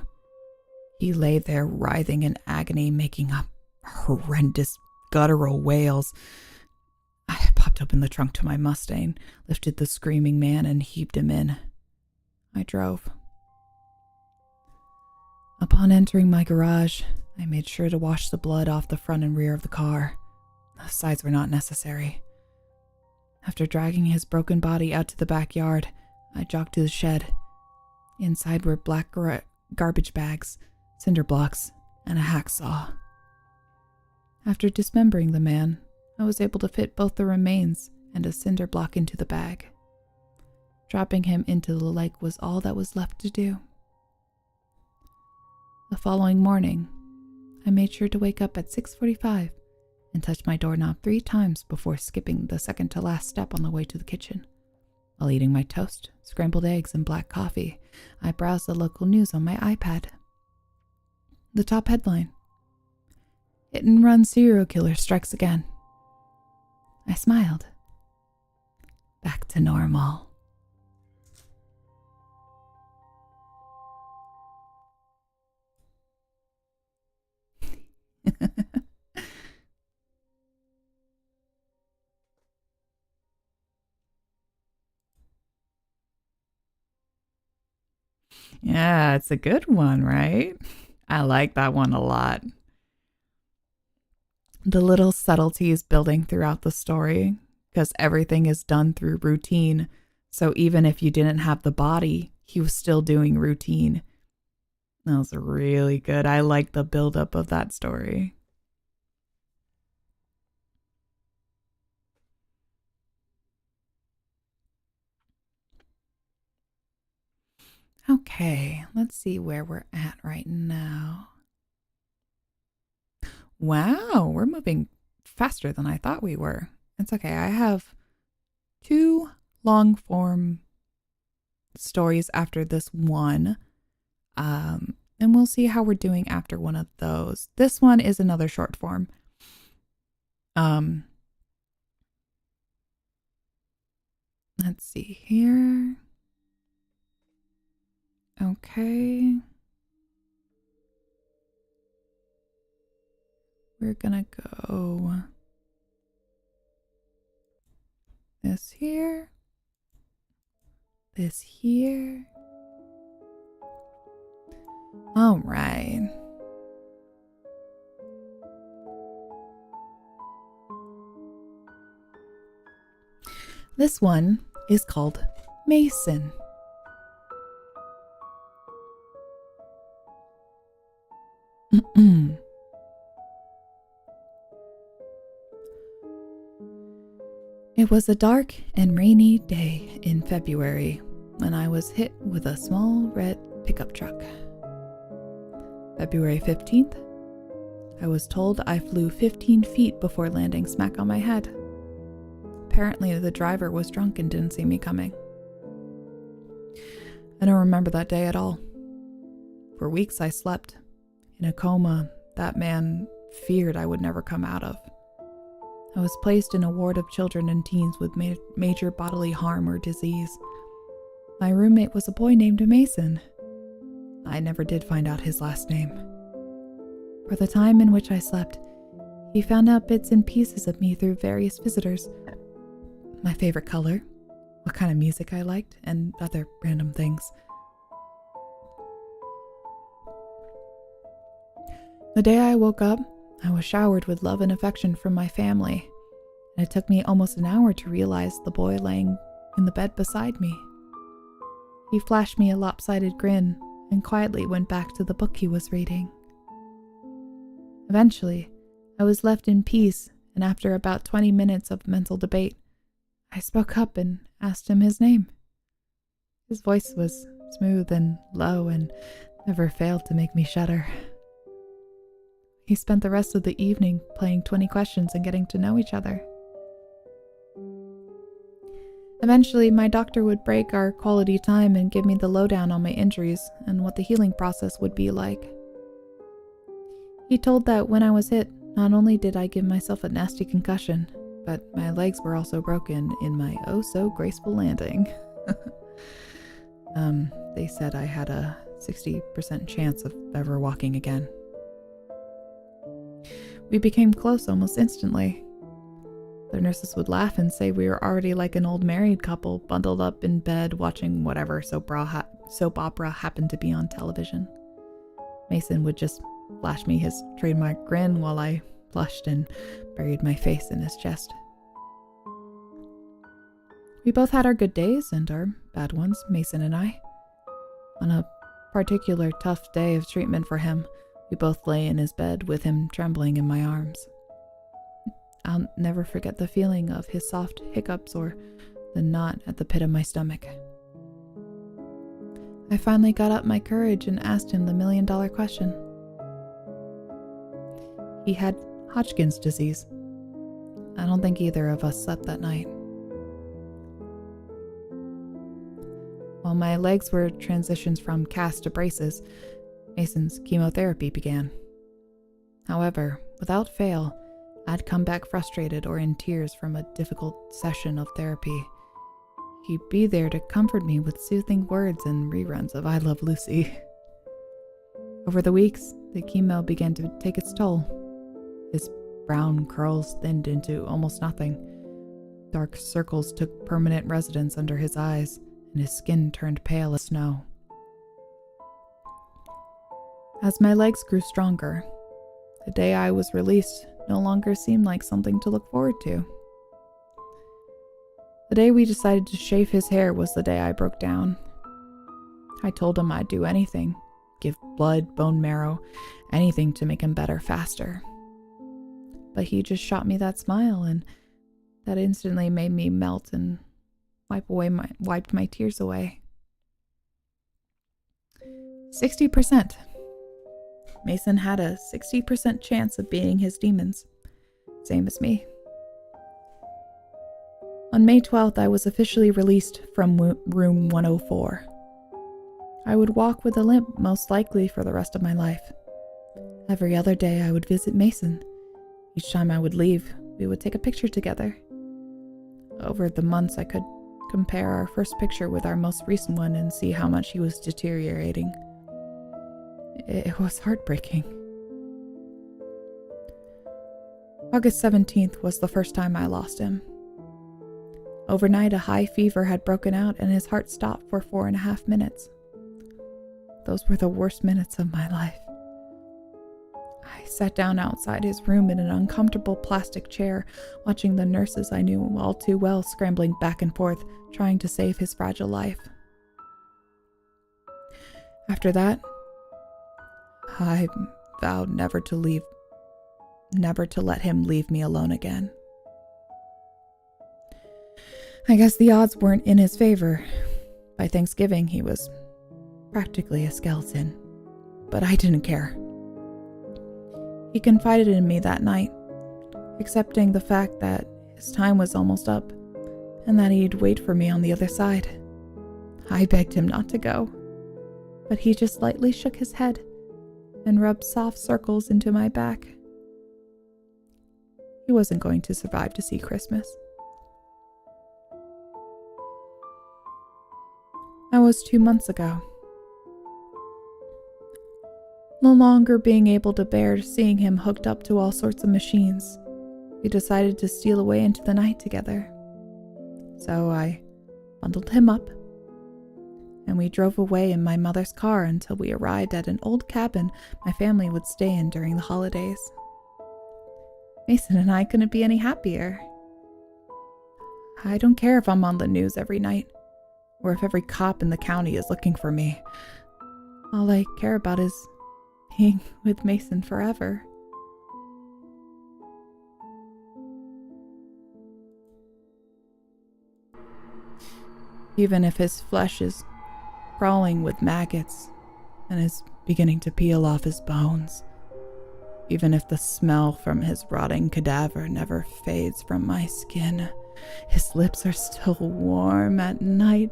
He lay there writhing in agony, making up horrendous guttural wails. I popped open the trunk to my Mustang, lifted the screaming man, and heaved him in. I drove. Upon entering my garage, I made sure to wash the blood off the front and rear of the car. The sides were not necessary. After dragging his broken body out to the backyard, I jogged to the shed. Inside were black garbage bags, cinder blocks, and a hacksaw. After dismembering the man, I was able to fit both the remains and a cinder block into the bag. Dropping him into the lake was all that was left to do. The following morning, I made sure to wake up at 6:45 and touch my doorknob 3 times before skipping the second to last step on the way to the kitchen. While eating my toast, scrambled eggs, and black coffee, I browsed the local news on my iPad. The top headline: Hit and run serial killer strikes again. I smiled. Back to normal. Yeah, it's a good one, right? I like that one a lot. The little subtleties building throughout the story, because everything is done through routine. So even if you didn't have the body, he was still doing routine. That was really good. I like the buildup of that story. Okay, let's see where we're at right now. Wow, we're moving faster than I thought we were. It's okay. I have 2 long form stories after this one. And we'll see how we're doing after one of those. This one is another short form. Let's see here. Okay. We're gonna go this here, this here. All right. This one is called Mason. It was a dark and rainy day in February when I was hit with a small red pickup truck. February 15th, I was told I flew 15 feet before landing smack on my head. Apparently, the driver was drunk and didn't see me coming. I don't remember that day at all. For weeks I slept in a coma that man feared I would never come out of. I was placed in a ward of children and teens with major bodily harm or disease. My roommate was a boy named Mason. I never did find out his last name. For the time in which I slept, he found out bits and pieces of me through various visitors. My favorite color, what kind of music I liked, and other random things. The day I woke up, I was showered with love and affection from my family, and it took me almost an hour to realize the boy laying in the bed beside me. He flashed me a lopsided grin and quietly went back to the book he was reading. Eventually, I was left in peace, and after about 20 minutes of mental debate, I spoke up and asked him his name. His voice was smooth and low and never failed to make me shudder. He spent the rest of the evening playing 20 questions and getting to know each other. Eventually, my doctor would break our quality time and give me the lowdown on my injuries and what the healing process would be like. He told that when I was hit, not only did I give myself a nasty concussion, but my legs were also broken in my oh-so-graceful landing. They said I had a 60% chance of ever walking again. We became close almost instantly. The nurses would laugh and say we were already like an old married couple, bundled up in bed watching whatever soap opera happened to be on television. Mason would just flash me his trademark grin while I blushed and buried my face in his chest. We both had our good days and our bad ones, Mason and I. On a particular tough day of treatment for him, we both lay in his bed with him trembling in my arms. I'll never forget the feeling of his soft hiccups or the knot at the pit of my stomach. I finally got up my courage and asked him the million-dollar question. He had Hodgkin's disease. I don't think either of us slept that night. While my legs were transitioned from cast to braces, Mason's chemotherapy began. However, without fail, I'd come back frustrated or in tears from a difficult session of therapy. He'd be there to comfort me with soothing words and reruns of I Love Lucy. Over the weeks, the chemo began to take its toll. His brown curls thinned into almost nothing. Dark circles took permanent residence under his eyes, and his skin turned pale as snow. As my legs grew stronger, the day I was released no longer seemed like something to look forward to. The day we decided to shave his hair was the day I broke down. I told him I'd do anything, give blood, bone marrow, anything to make him better faster. But he just shot me that smile, and that instantly made me melt and wiped my tears away. 60%. Mason had a 60% chance of beating his demons. Same as me. On May 12th, I was officially released from room 104. I would walk with a limp, most likely for the rest of my life. Every other day, I would visit Mason. Each time I would leave, we would take a picture together. Over the months, I could compare our first picture with our most recent one and see how much he was deteriorating. It was heartbreaking. August 17th was the first time I lost him. Overnight, a high fever had broken out and his heart stopped for 4.5 minutes. Those were the worst minutes of my life. I sat down outside his room in an uncomfortable plastic chair, watching the nurses I knew all too well scrambling back and forth, trying to save his fragile life. After that, I vowed never to let him leave me alone again. I guess the odds weren't in his favor. By Thanksgiving, he was practically a skeleton, but I didn't care. He confided in me that night, accepting the fact that his time was almost up and that he'd wait for me on the other side. I begged him not to go, but he just lightly shook his head and rubbed soft circles into my back. He wasn't going to survive to see Christmas. That was 2 months ago. No longer being able to bear seeing him hooked up to all sorts of machines, we decided to steal away into the night together. So I bundled him up, and we drove away in my mother's car until we arrived at an old cabin my family would stay in during the holidays. Mason and I couldn't be any happier. I don't care if I'm on the news every night, or if every cop in the county is looking for me. All I care about is being with Mason forever. Even if his flesh is crawling with maggots and is beginning to peel off his bones. Even if the smell from his rotting cadaver never fades from my skin, his lips are still warm at night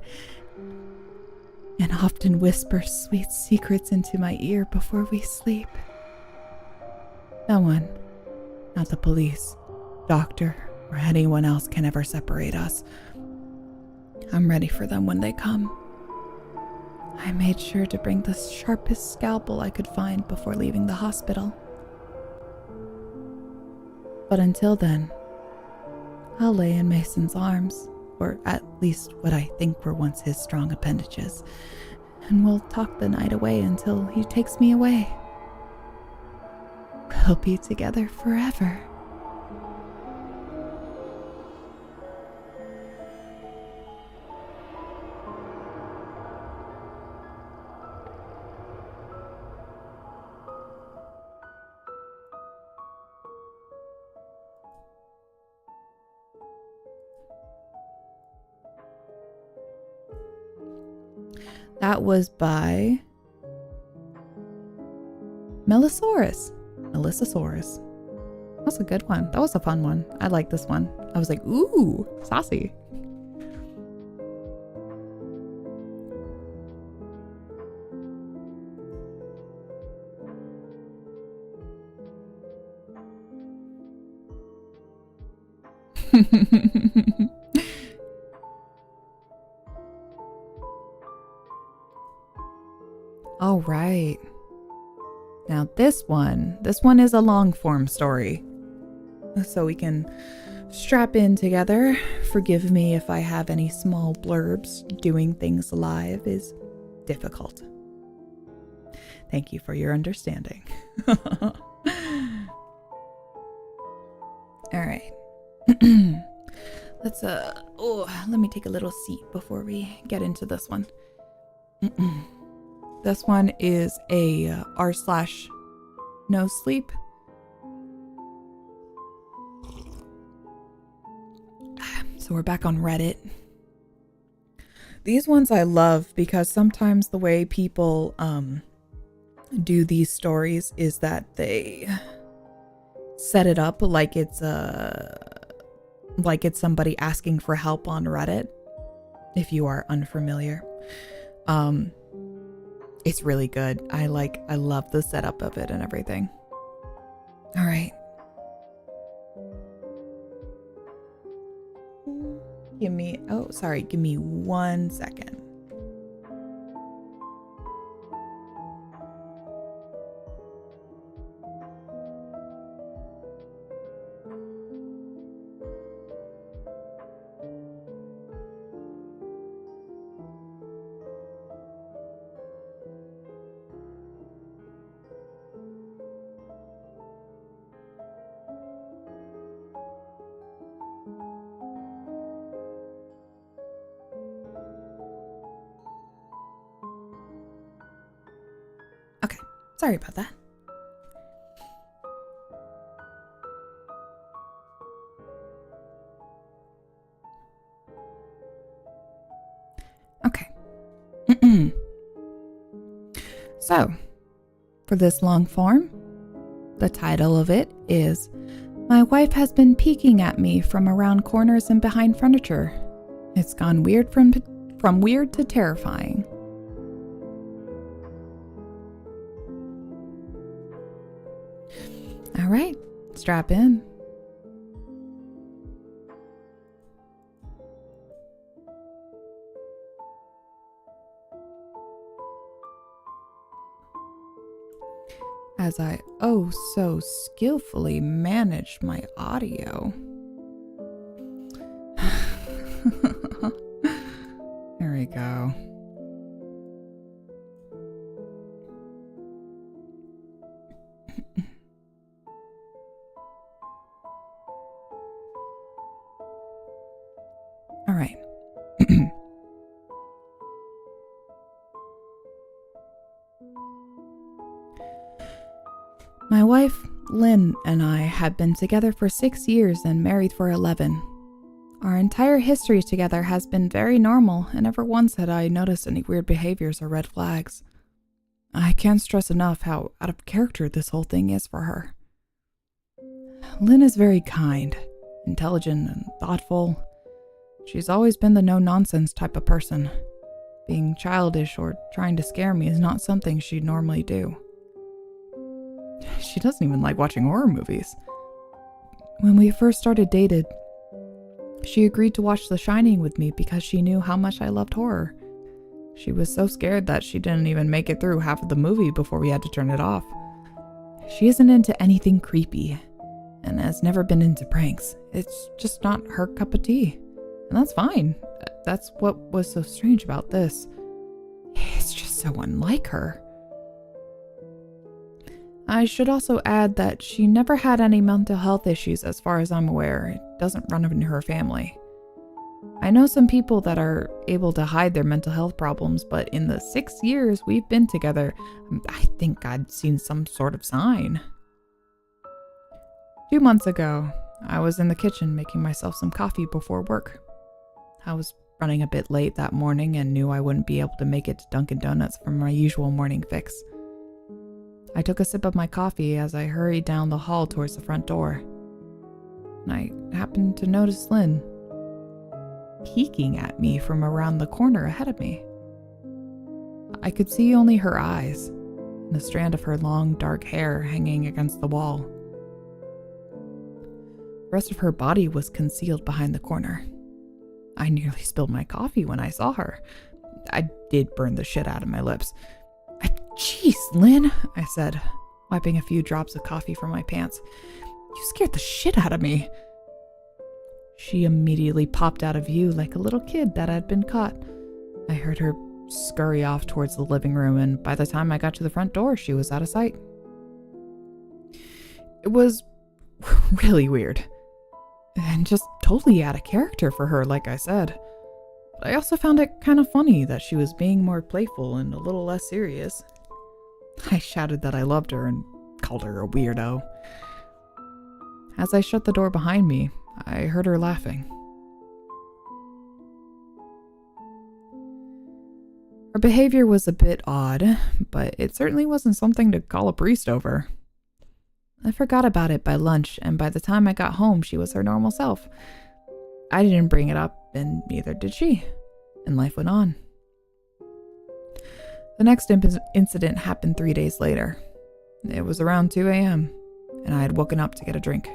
and often whisper sweet secrets into my ear before we sleep. No one, not the police, doctor, or anyone else can ever separate us. I'm ready for them when they come. I made sure to bring the sharpest scalpel I could find before leaving the hospital. But until then, I'll lay in Mason's arms, or at least what I think were once his strong appendages, and we'll talk the night away until he takes me away. We'll be together forever. That was by Melissaurus. That's a good one. That was a fun one. I like this one. I was like, ooh, saucy. All right. Now this one is a long form story. So we can strap in together. Forgive me if I have any small blurbs. Doing things live is difficult. Thank you for your understanding. All right. Let me take a little seat before we get into this one. This one is a r/Nosleep. So we're back on Reddit. These ones I love because sometimes the way people do these stories is that they set it up like it's somebody asking for help on Reddit, if you are unfamiliar. It's really good. I love the setup of it and everything. All right. Give me 1 second. Okay, sorry about that. Okay. So, for this long form, the title of it is My Wife Has Been Peeking at Me from Around Corners and Behind Furniture. It's gone weird from weird to terrifying. All right, strap in. As I so skillfully managed my audio. There we go. All right. My wife, Lynn, and I had been together for 6 years and married for 11. Our entire history together has been very normal, and never once had I noticed any weird behaviors or red flags. I can't stress enough how out of character this whole thing is for her. Lynn is very kind, intelligent, and thoughtful. She's always been the no-nonsense type of person. Being childish or trying to scare me is not something she'd normally do. She doesn't even like watching horror movies. When we first started dating, she agreed to watch The Shining with me because she knew how much I loved horror. She was so scared that she didn't even make it through half of the movie before we had to turn it off. She isn't into anything creepy and has never been into pranks. It's just not her cup of tea. And that's fine. That's what was so strange about this. It's just so unlike her. I should also add that she never had any mental health issues as far as I'm aware. It doesn't run in her family. I know some people that are able to hide their mental health problems, but in the 6 years we've been together, I think I'd seen some sort of sign. 2 months ago, I was in the kitchen making myself some coffee before work. I was running a bit late that morning and knew I wouldn't be able to make it to Dunkin' Donuts for my usual morning fix. I took a sip of my coffee as I hurried down the hall towards the front door. And I happened to notice Lynn peeking at me from around the corner ahead of me. I could see only her eyes and a strand of her long, dark hair hanging against the wall. The rest of her body was concealed behind the corner. I nearly spilled my coffee when I saw her. I did burn the shit out of my lips. "Jeez, Lynn," I said, wiping a few drops of coffee from my pants. "You scared the shit out of me." She immediately popped out of view like a little kid that had been caught. I heard her scurry off towards the living room, and by the time I got to the front door, she was out of sight. It was really weird, and just totally out of character for her, like I said. But I also found it kind of funny that she was being more playful and a little less serious. I shouted that I loved her and called her a weirdo. As I shut the door behind me, I heard her laughing. Her behavior was a bit odd, but it certainly wasn't something to call a priest over. I forgot about it by lunch, and by the time I got home, she was her normal self. I didn't bring it up, and neither did she, and life went on. The next incident happened 3 days later. It was around 2 a.m., and I had woken up to get a drink.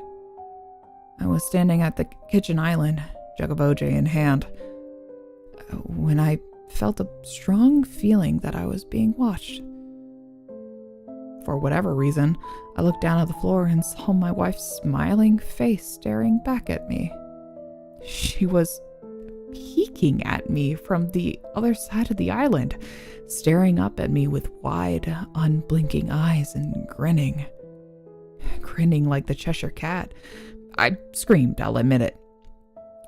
I was standing at the kitchen island, jug of OJ in hand, when I felt a strong feeling that I was being watched. For whatever reason, I looked down at the floor and saw my wife's smiling face staring back at me. She was peeking at me from the other side of the island, staring up at me with wide, unblinking eyes and grinning like the Cheshire Cat. I screamed, I'll admit it.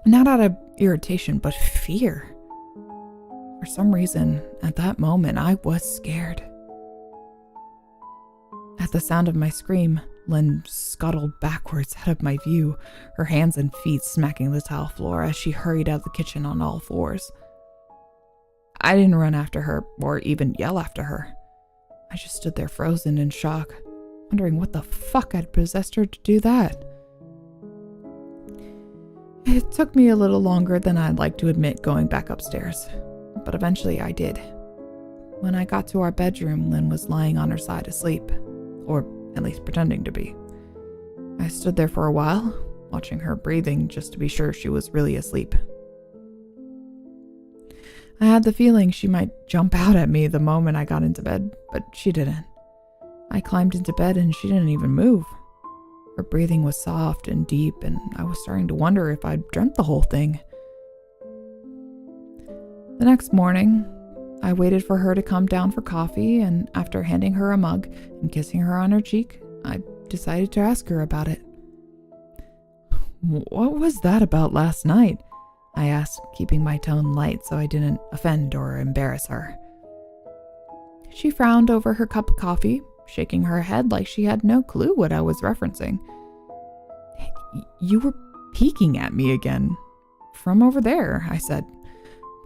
Not out of irritation, but fear. For some reason, at that moment, I was scared. At the sound of my scream, Lynn scuttled backwards out of my view, her hands and feet smacking the tile floor as she hurried out of the kitchen on all fours. I didn't run after her or even yell after her. I just stood there frozen in shock, wondering what the fuck had possessed her to do that. It took me a little longer than I'd like to admit going back upstairs, but eventually I did. When I got to our bedroom, Lynn was lying on her side asleep, or at least pretending to be. I stood there for a while, watching her breathing just to be sure she was really asleep. I had the feeling she might jump out at me the moment I got into bed, but she didn't. I climbed into bed and she didn't even move. Her breathing was soft and deep, and I was starting to wonder if I'd dreamt the whole thing. The next morning, I waited for her to come down for coffee, and after handing her a mug and kissing her on her cheek, I decided to ask her about it. "What was that about last night?" I asked, keeping my tone light so I didn't offend or embarrass her. She frowned over her cup of coffee, shaking her head like she had no clue what I was referencing. "You were peeking at me again. From over there," I said,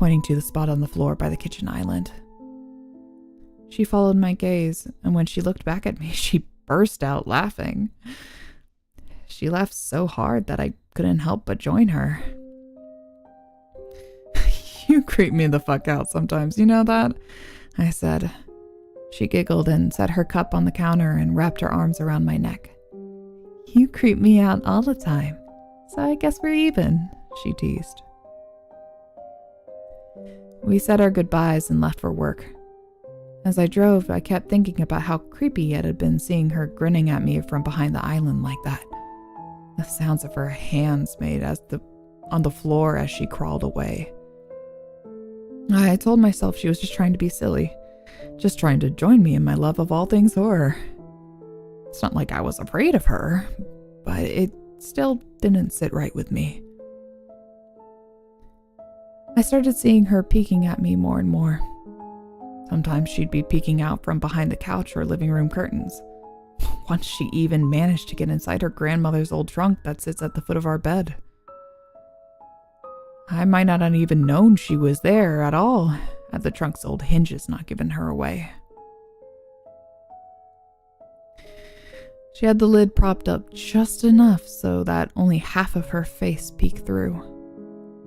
pointing to the spot on the floor by the kitchen island. She followed my gaze, and when she looked back at me, she burst out laughing. She laughed so hard that I couldn't help but join her. "You creep me the fuck out sometimes, you know that?" I said. She giggled and set her cup on the counter and wrapped her arms around my neck. "You creep me out all the time, so I guess we're even," she teased. We said our goodbyes and left for work. As I drove, I kept thinking about how creepy it had been seeing her grinning at me from behind the island like that. The sounds of her hands made on the floor as she crawled away. I told myself she was just trying to be silly, just trying to join me in my love of all things horror. It's not like I was afraid of her, but it still didn't sit right with me. I started seeing her peeking at me more and more. Sometimes she'd be peeking out from behind the couch or living room curtains. Once she even managed to get inside her grandmother's old trunk that sits at the foot of our bed. I might not have even known she was there at all, had the trunk's old hinges not given her away. She had the lid propped up just enough so that only half of her face peeked through.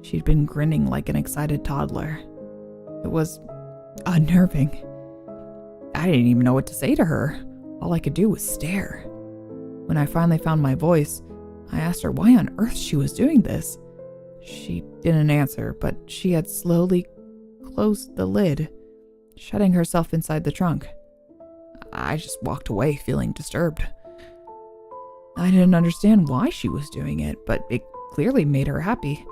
She'd been grinning like an excited toddler. It was unnerving. I didn't even know what to say to her. All I could do was stare. When I finally found my voice, I asked her why on earth she was doing this. She didn't answer, but she had slowly closed the lid, shutting herself inside the trunk. I just walked away feeling disturbed. I didn't understand why she was doing it, but it clearly made her happy.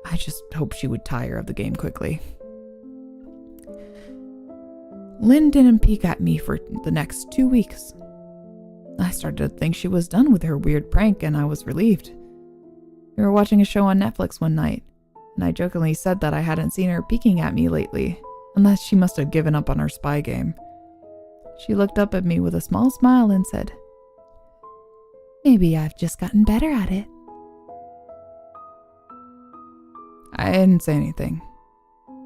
I just hoped she would tire of the game quickly. Lynn didn't peek at me for the next 2 weeks. I started to think she was done with her weird prank, and I was relieved. We were watching a show on Netflix one night, and I jokingly said that I hadn't seen her peeking at me lately, unless she must have given up on her spy game. She looked up at me with a small smile and said, "Maybe I've just gotten better at it." I didn't say anything.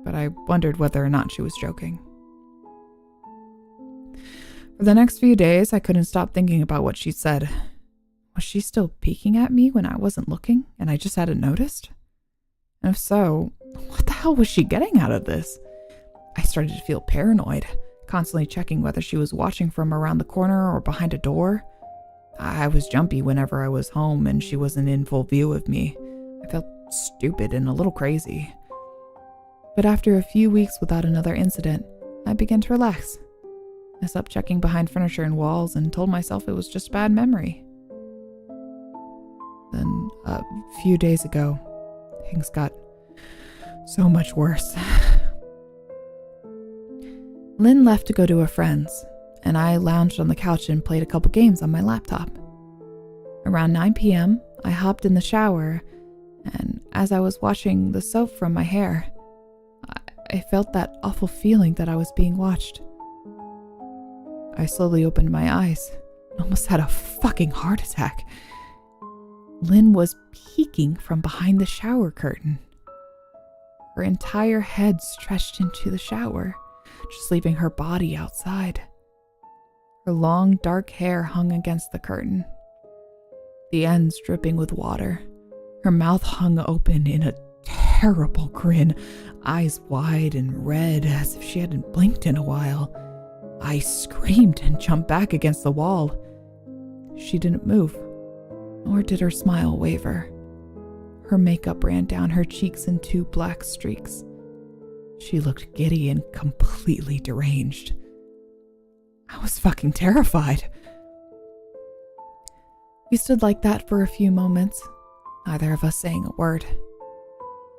but I wondered whether or not she was joking. For the next few days, I couldn't stop thinking about what she said. Was she still peeking at me when I wasn't looking and I just hadn't noticed? And if so, what the hell was she getting out of this? I started to feel paranoid, constantly checking whether she was watching from around the corner or behind a door. I was jumpy whenever I was home and she wasn't in full view of me. I felt stupid and a little crazy. But after a few weeks without another incident, I began to relax. I stopped checking behind furniture and walls and told myself it was just a bad memory. Then, a few days ago, things got so much worse. Lynn left to go to a friend's, and I lounged on the couch and played a couple games on my laptop. Around 9 p.m., I hopped in the shower, and as I was washing the soap from my hair, I felt that awful feeling that I was being watched. I slowly opened my eyes and almost had a fucking heart attack. Lynn was peeking from behind the shower curtain. Her entire head stretched into the shower, just leaving her body outside. Her long, dark hair hung against the curtain, the ends dripping with water. Her mouth hung open in a terrible grin, eyes wide and red as if she hadn't blinked in a while. I screamed and jumped back against the wall. She didn't move, nor did her smile waver. Her makeup ran down her cheeks in 2 black streaks. She looked giddy and completely deranged. I was fucking terrified. We stood like that for a few moments, neither of us saying a word.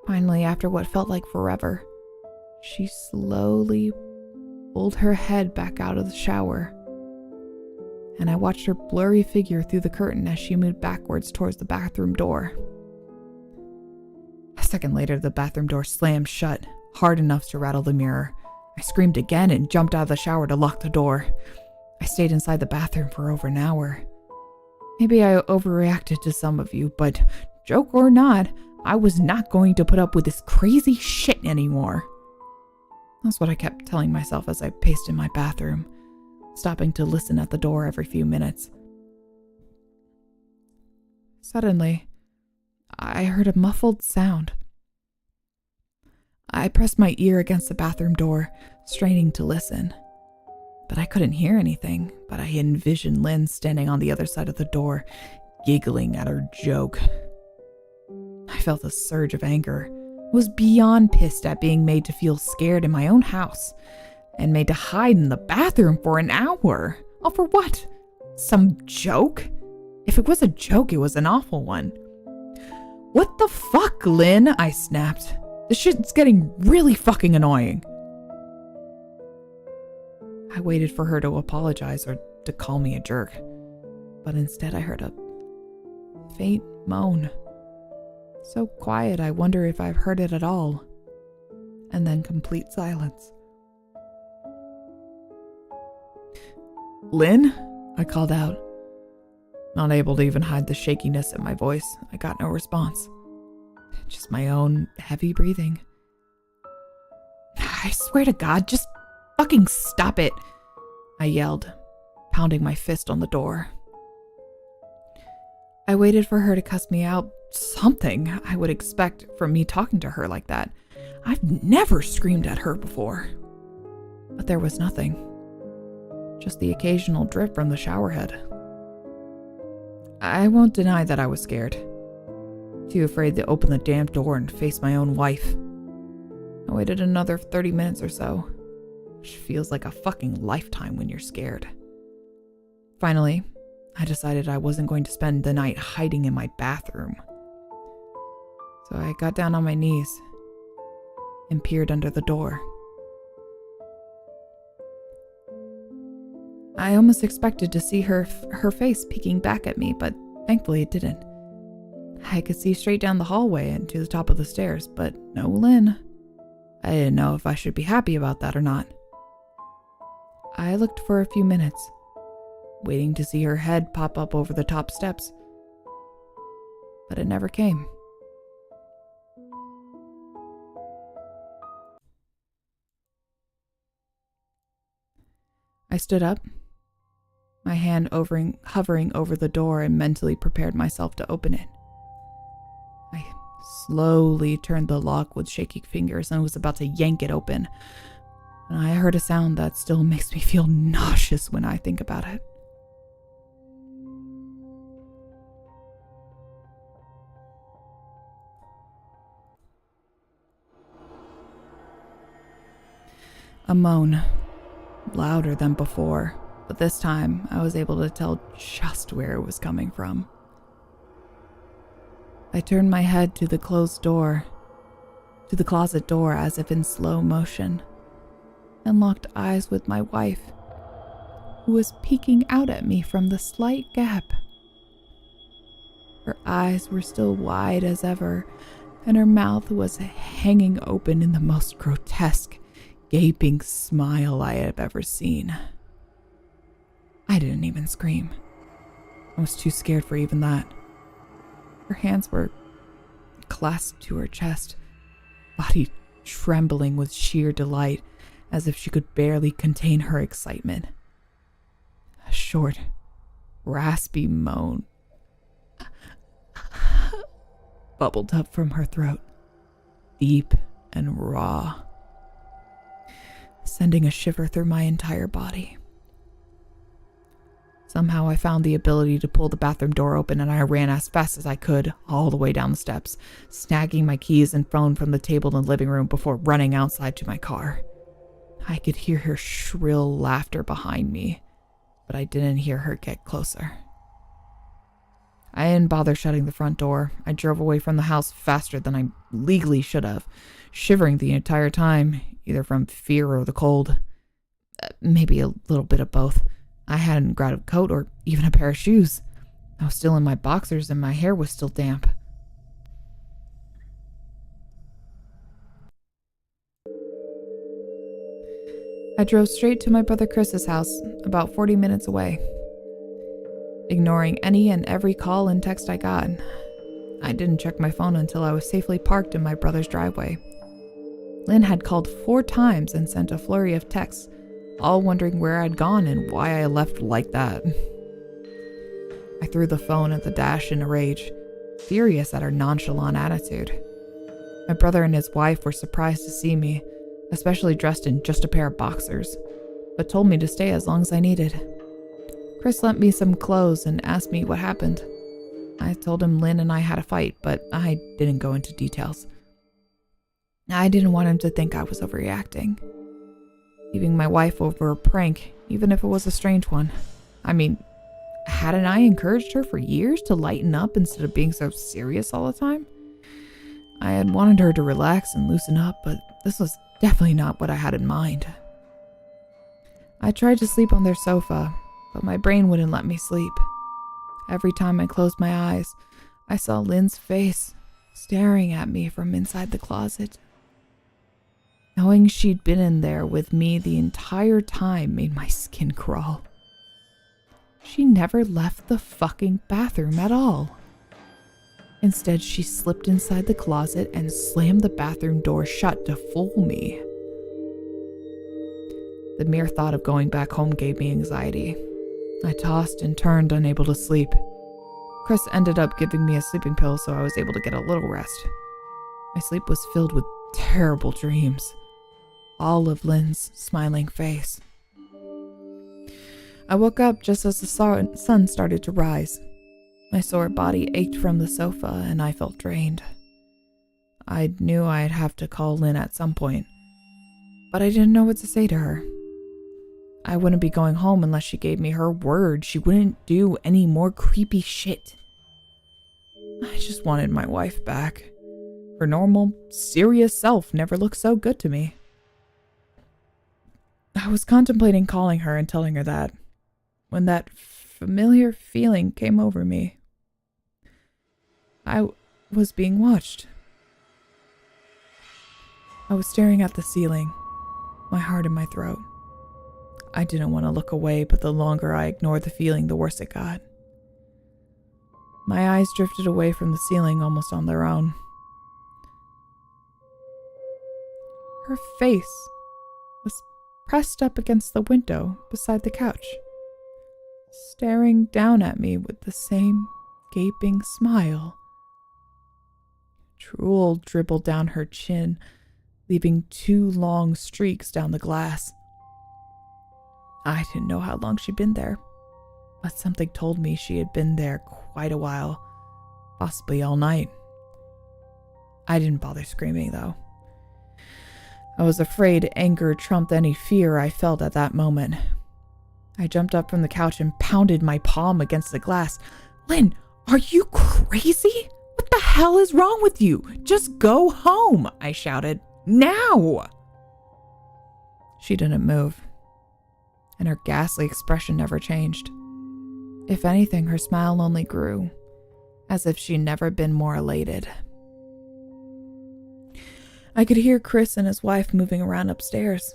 Finally, after what felt like forever, she slowly pulled her head back out of the shower, and I watched her blurry figure through the curtain as she moved backwards towards the bathroom door. A second later, the bathroom door slammed shut, hard enough to rattle the mirror. I screamed again and jumped out of the shower to lock the door. I stayed inside the bathroom for over an hour. Maybe I overreacted to some of you, but joke or not, I was not going to put up with this crazy shit anymore. That's what I kept telling myself as I paced in my bathroom, stopping to listen at the door every few minutes. Suddenly, I heard a muffled sound. I pressed my ear against the bathroom door, straining to listen. But I couldn't hear anything, but I envisioned Lynn standing on the other side of the door, giggling at her joke. I felt a surge of anger. I was beyond pissed at being made to feel scared in my own house, and made to hide in the bathroom for an hour. All for what? Some joke? If it was a joke, it was an awful one. What the fuck, Lynn? I snapped. This shit's getting really fucking annoying. I waited for her to apologize or to call me a jerk, but instead I heard a faint moan. So quiet, I wonder if I've heard it at all. And then complete silence. Lynn? I called out. Not able to even hide the shakiness in my voice, I got no response. Just my own heavy breathing. I swear to God, just fucking stop it, I yelled, pounding my fist on the door. I waited for her to cuss me out. Something I would expect from me talking to her like that. I've never screamed at her before. But there was nothing. Just the occasional drip from the shower head. I won't deny that I was scared. Too afraid to open the damn door and face my own wife. I waited another 30 minutes or so, which feels like a fucking lifetime when you're scared. Finally, I decided I wasn't going to spend the night hiding in my bathroom. So I got down on my knees and peered under the door. I almost expected to see her face peeking back at me, but thankfully it didn't. I could see straight down the hallway and to the top of the stairs, but no Lynn. I didn't know if I should be happy about that or not. I looked for a few minutes, waiting to see her head pop up over the top steps, but it never came. I stood up, my hand hovering over the door, and mentally prepared myself to open it. I slowly turned the lock with shaky fingers and was about to yank it open, and I heard a sound that still makes me feel nauseous when I think about it. A moan, louder than before, but this time I was able to tell just where it was coming from. I turned my head to the closed door, to the closet door as if in slow motion, and locked eyes with my wife, who was peeking out at me from the slight gap. Her eyes were still wide as ever, and her mouth was hanging open in the most grotesque, gaping smile I have ever seen. I didn't even scream. I was too scared for even that. Her hands were clasped to her chest, body trembling with sheer delight, as if she could barely contain her excitement. A short, raspy moan bubbled up from her throat, deep and raw, sending a shiver through my entire body. Somehow I found the ability to pull the bathroom door open, and I ran as fast as I could all the way down the steps, snagging my keys and phone from the table in the living room before running outside to my car. I could hear her shrill laughter behind me, but I didn't hear her get closer. I didn't bother shutting the front door. I drove away from the house faster than I legally should have, shivering the entire time, either from fear or the cold. Maybe a little bit of both. I hadn't grabbed a coat or even a pair of shoes. I was still in my boxers and my hair was still damp. I drove straight to my brother Chris's house, about 40 minutes away, ignoring any and every call and text I got. I didn't check my phone until I was safely parked in my brother's driveway. Lynn had called 4 times and sent a flurry of texts, all wondering where I'd gone and why I left like that. I threw the phone at the dash in a rage, furious at her nonchalant attitude. My brother and his wife were surprised to see me, especially dressed in just a pair of boxers, but told me to stay as long as I needed. Chris lent me some clothes and asked me what happened. I told him Lynn and I had a fight, but I didn't go into details. I didn't want him to think I was overreacting, leaving my wife over a prank, even if it was a strange one. I mean, hadn't I encouraged her for years to lighten up instead of being so serious all the time? I had wanted her to relax and loosen up, but this was definitely not what I had in mind. I tried to sleep on their sofa, but my brain wouldn't let me sleep. Every time I closed my eyes, I saw Lynn's face staring at me from inside the closet. Knowing she'd been in there with me the entire time made my skin crawl. She never left the fucking bathroom at all. Instead, she slipped inside the closet and slammed the bathroom door shut to fool me. The mere thought of going back home gave me anxiety. I tossed and turned, unable to sleep. Chris ended up giving me a sleeping pill, so I was able to get a little rest. My sleep was filled with terrible dreams, all of Lynn's smiling face. I woke up just as the sun started to rise. My sore body ached from the sofa, and I felt drained. I knew I'd have to call Lynn at some point, but I didn't know what to say to her. I wouldn't be going home unless she gave me her word she wouldn't do any more creepy shit. I just wanted my wife back. Her normal, serious self never looked so good to me. I was contemplating calling her and telling her that, when that familiar feeling came over me. I was being watched. I was staring at the ceiling, my heart in my throat. I didn't want to look away, but the longer I ignored the feeling, the worse it got. My eyes drifted away from the ceiling almost on their own. Her face was pressed up against the window beside the couch, staring down at me with the same gaping smile. Drool dribbled down her chin, leaving 2 long streaks down the glass. I didn't know how long she'd been there, but something told me she had been there quite a while, possibly all night. I didn't bother screaming, though. I was afraid anger trumped any fear I felt at that moment. I jumped up from the couch and pounded my palm against the glass. "Lynn, are you crazy? What the hell is wrong with you? Just go home," I shouted. "Now!" She didn't move, and her ghastly expression never changed. If anything, her smile only grew, as if she'd never been more elated. I could hear Chris and his wife moving around upstairs.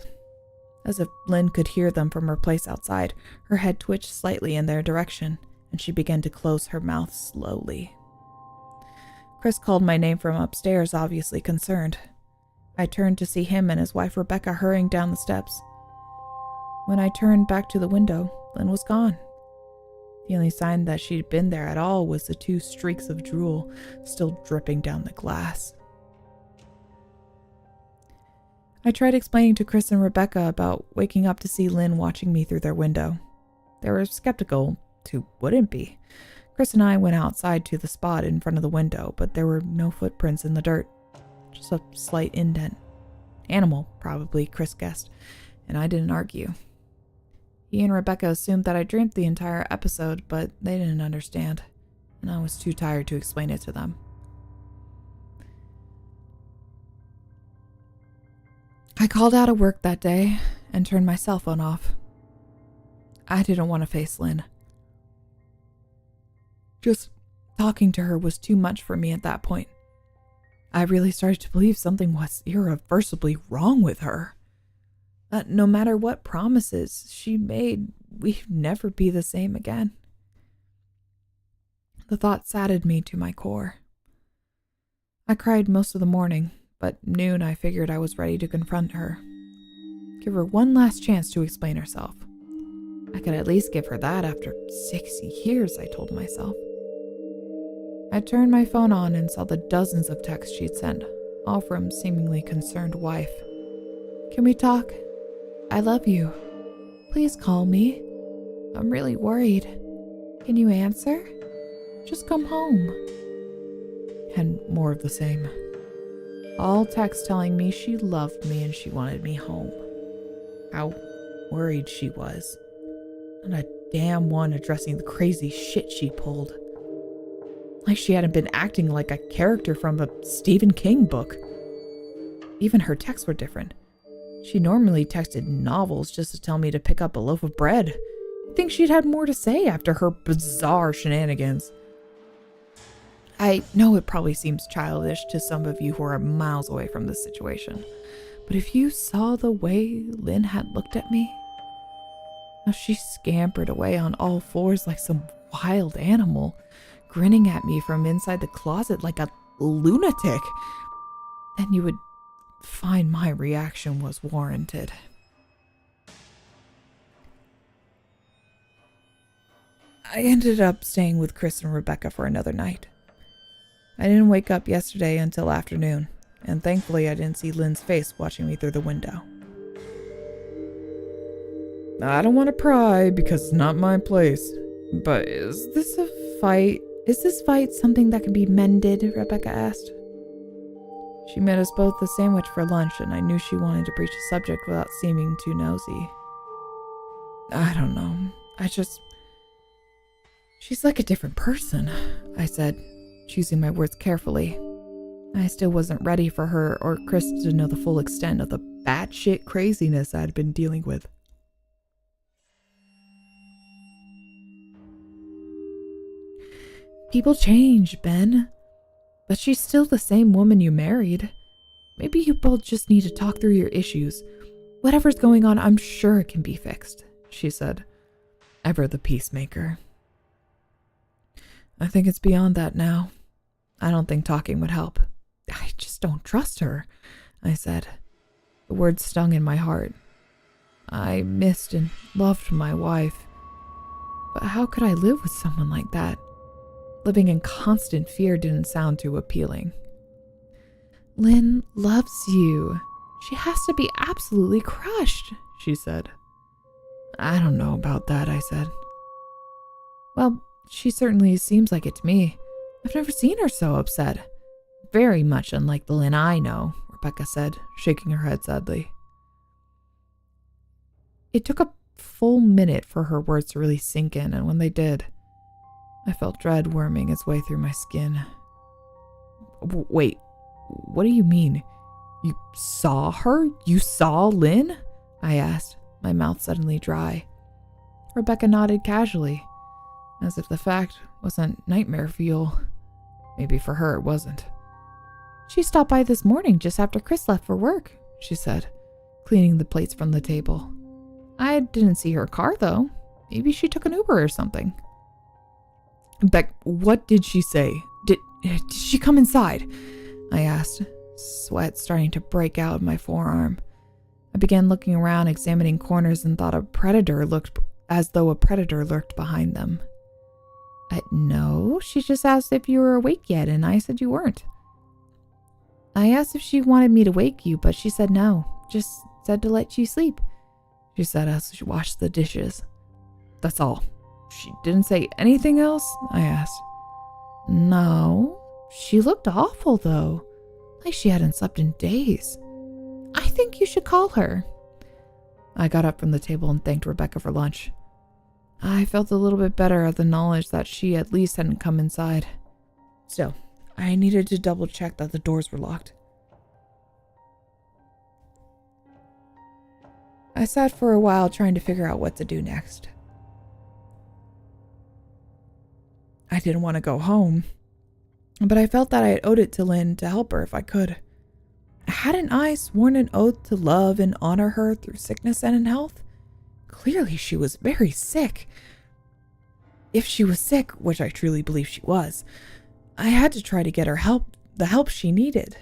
As if Lynn could hear them from her place outside, her head twitched slightly in their direction, and she began to close her mouth slowly. Chris called my name from upstairs, obviously concerned. I turned to see him and his wife Rebecca hurrying down the steps. When I turned back to the window, Lynn was gone. The only sign that she'd been there at all was the 2 streaks of drool still dripping down the glass. I tried explaining to Chris and Rebecca about waking up to see Lynn watching me through their window. They were skeptical, who wouldn't be. Chris and I went outside to the spot in front of the window, but there were no footprints in the dirt. Just a slight indent. Animal, probably, Chris guessed, and I didn't argue. He and Rebecca assumed that I dreamt the entire episode, but they didn't understand, and I was too tired to explain it to them. I called out of work that day and turned my cell phone off. I didn't want to face Lynn. Just talking to her was too much for me at that point. I really started to believe something was irreversibly wrong with her. That no matter what promises she made, we'd never be the same again. The thought saddened me to my core. I cried most of the morning, but noon I figured I was ready to confront her. Give her one last chance to explain herself. I could at least give her that after 6 years, I told myself. I turned my phone on and saw the dozens of texts she'd sent, all from seemingly concerned wife. "Can we talk? I love you. Please call me. I'm really worried. Can you answer? Just come home." And more of the same. All texts telling me she loved me and she wanted me home. How worried she was. Not a damn one addressing the crazy shit she pulled. Like she hadn't been acting like a character from a Stephen King book. Even her texts were different. She normally texted novels just to tell me to pick up a loaf of bread. You'd think she'd had more to say after her bizarre shenanigans. I know it probably seems childish to some of you who are miles away from this situation, but if you saw the way Lynn had looked at me, how she scampered away on all fours like some wild animal, grinning at me from inside the closet like a lunatic, then you would find my reaction was warranted. I ended up staying with Chris and Rebecca for another night. I didn't wake up yesterday until afternoon, and thankfully I didn't see Lynn's face watching me through the window. I don't want to pry because it's not my place, but is this a fight? Is this fight something that can be mended? Rebecca asked. She made us both a sandwich for lunch, and I knew she wanted to breach the subject without seeming too nosy. I don't know. She's like a different person, I said, choosing my words carefully. I still wasn't ready for her or Chris to know the full extent of the batshit craziness I'd been dealing with. People change, Ben. But she's still the same woman you married. Maybe you both just need to talk through your issues. Whatever's going on, I'm sure it can be fixed, she said, ever the peacemaker. I think it's beyond that now. I don't think talking would help. I just don't trust her, I said. The words stung in my heart. I missed and loved my wife. But how could I live with someone like that? Living in constant fear didn't sound too appealing. Lynn loves you. She has to be absolutely crushed, she said. I don't know about that, I said. Well, she certainly seems like it to me. I've never seen her so upset. Very much unlike the Lynn I know, Rebecca said, shaking her head sadly. It took a full minute for her words to really sink in, and when they did, I felt dread worming its way through my skin. Wait, what do you mean? You saw her? You saw Lynn? I asked, my mouth suddenly dry. Rebecca nodded casually, as if the fact wasn't nightmare fuel. Maybe for her it wasn't. She stopped by this morning just after Chris left for work, she said, cleaning the plates from the table. I didn't see her car, though. Maybe she took an Uber or something. Beck, what did she say? Did she come inside? I asked, sweat starting to break out of my forearm. I began looking around, examining corners, and thought as though a predator lurked behind them. No, she just asked if you were awake yet, and I said you weren't. I asked if she wanted me to wake you, but she said no, just said to let you sleep, she said as she washed the dishes. That's all. She didn't say anything else? I asked. No, she looked awful though, like she hadn't slept in days. I think you should call her. I got up from the table and thanked Rebecca for lunch. I felt a little bit better at the knowledge that she at least hadn't come inside. Still, I needed to double check that the doors were locked. I sat for a while trying to figure out what to do next. I didn't want to go home, but I felt that I owed it to Lynn to help her if I could. Hadn't I sworn an oath to love and honor her through sickness and in health? Clearly she was very sick. If she was sick, which I truly believe she was, I had to try to get her the help she needed.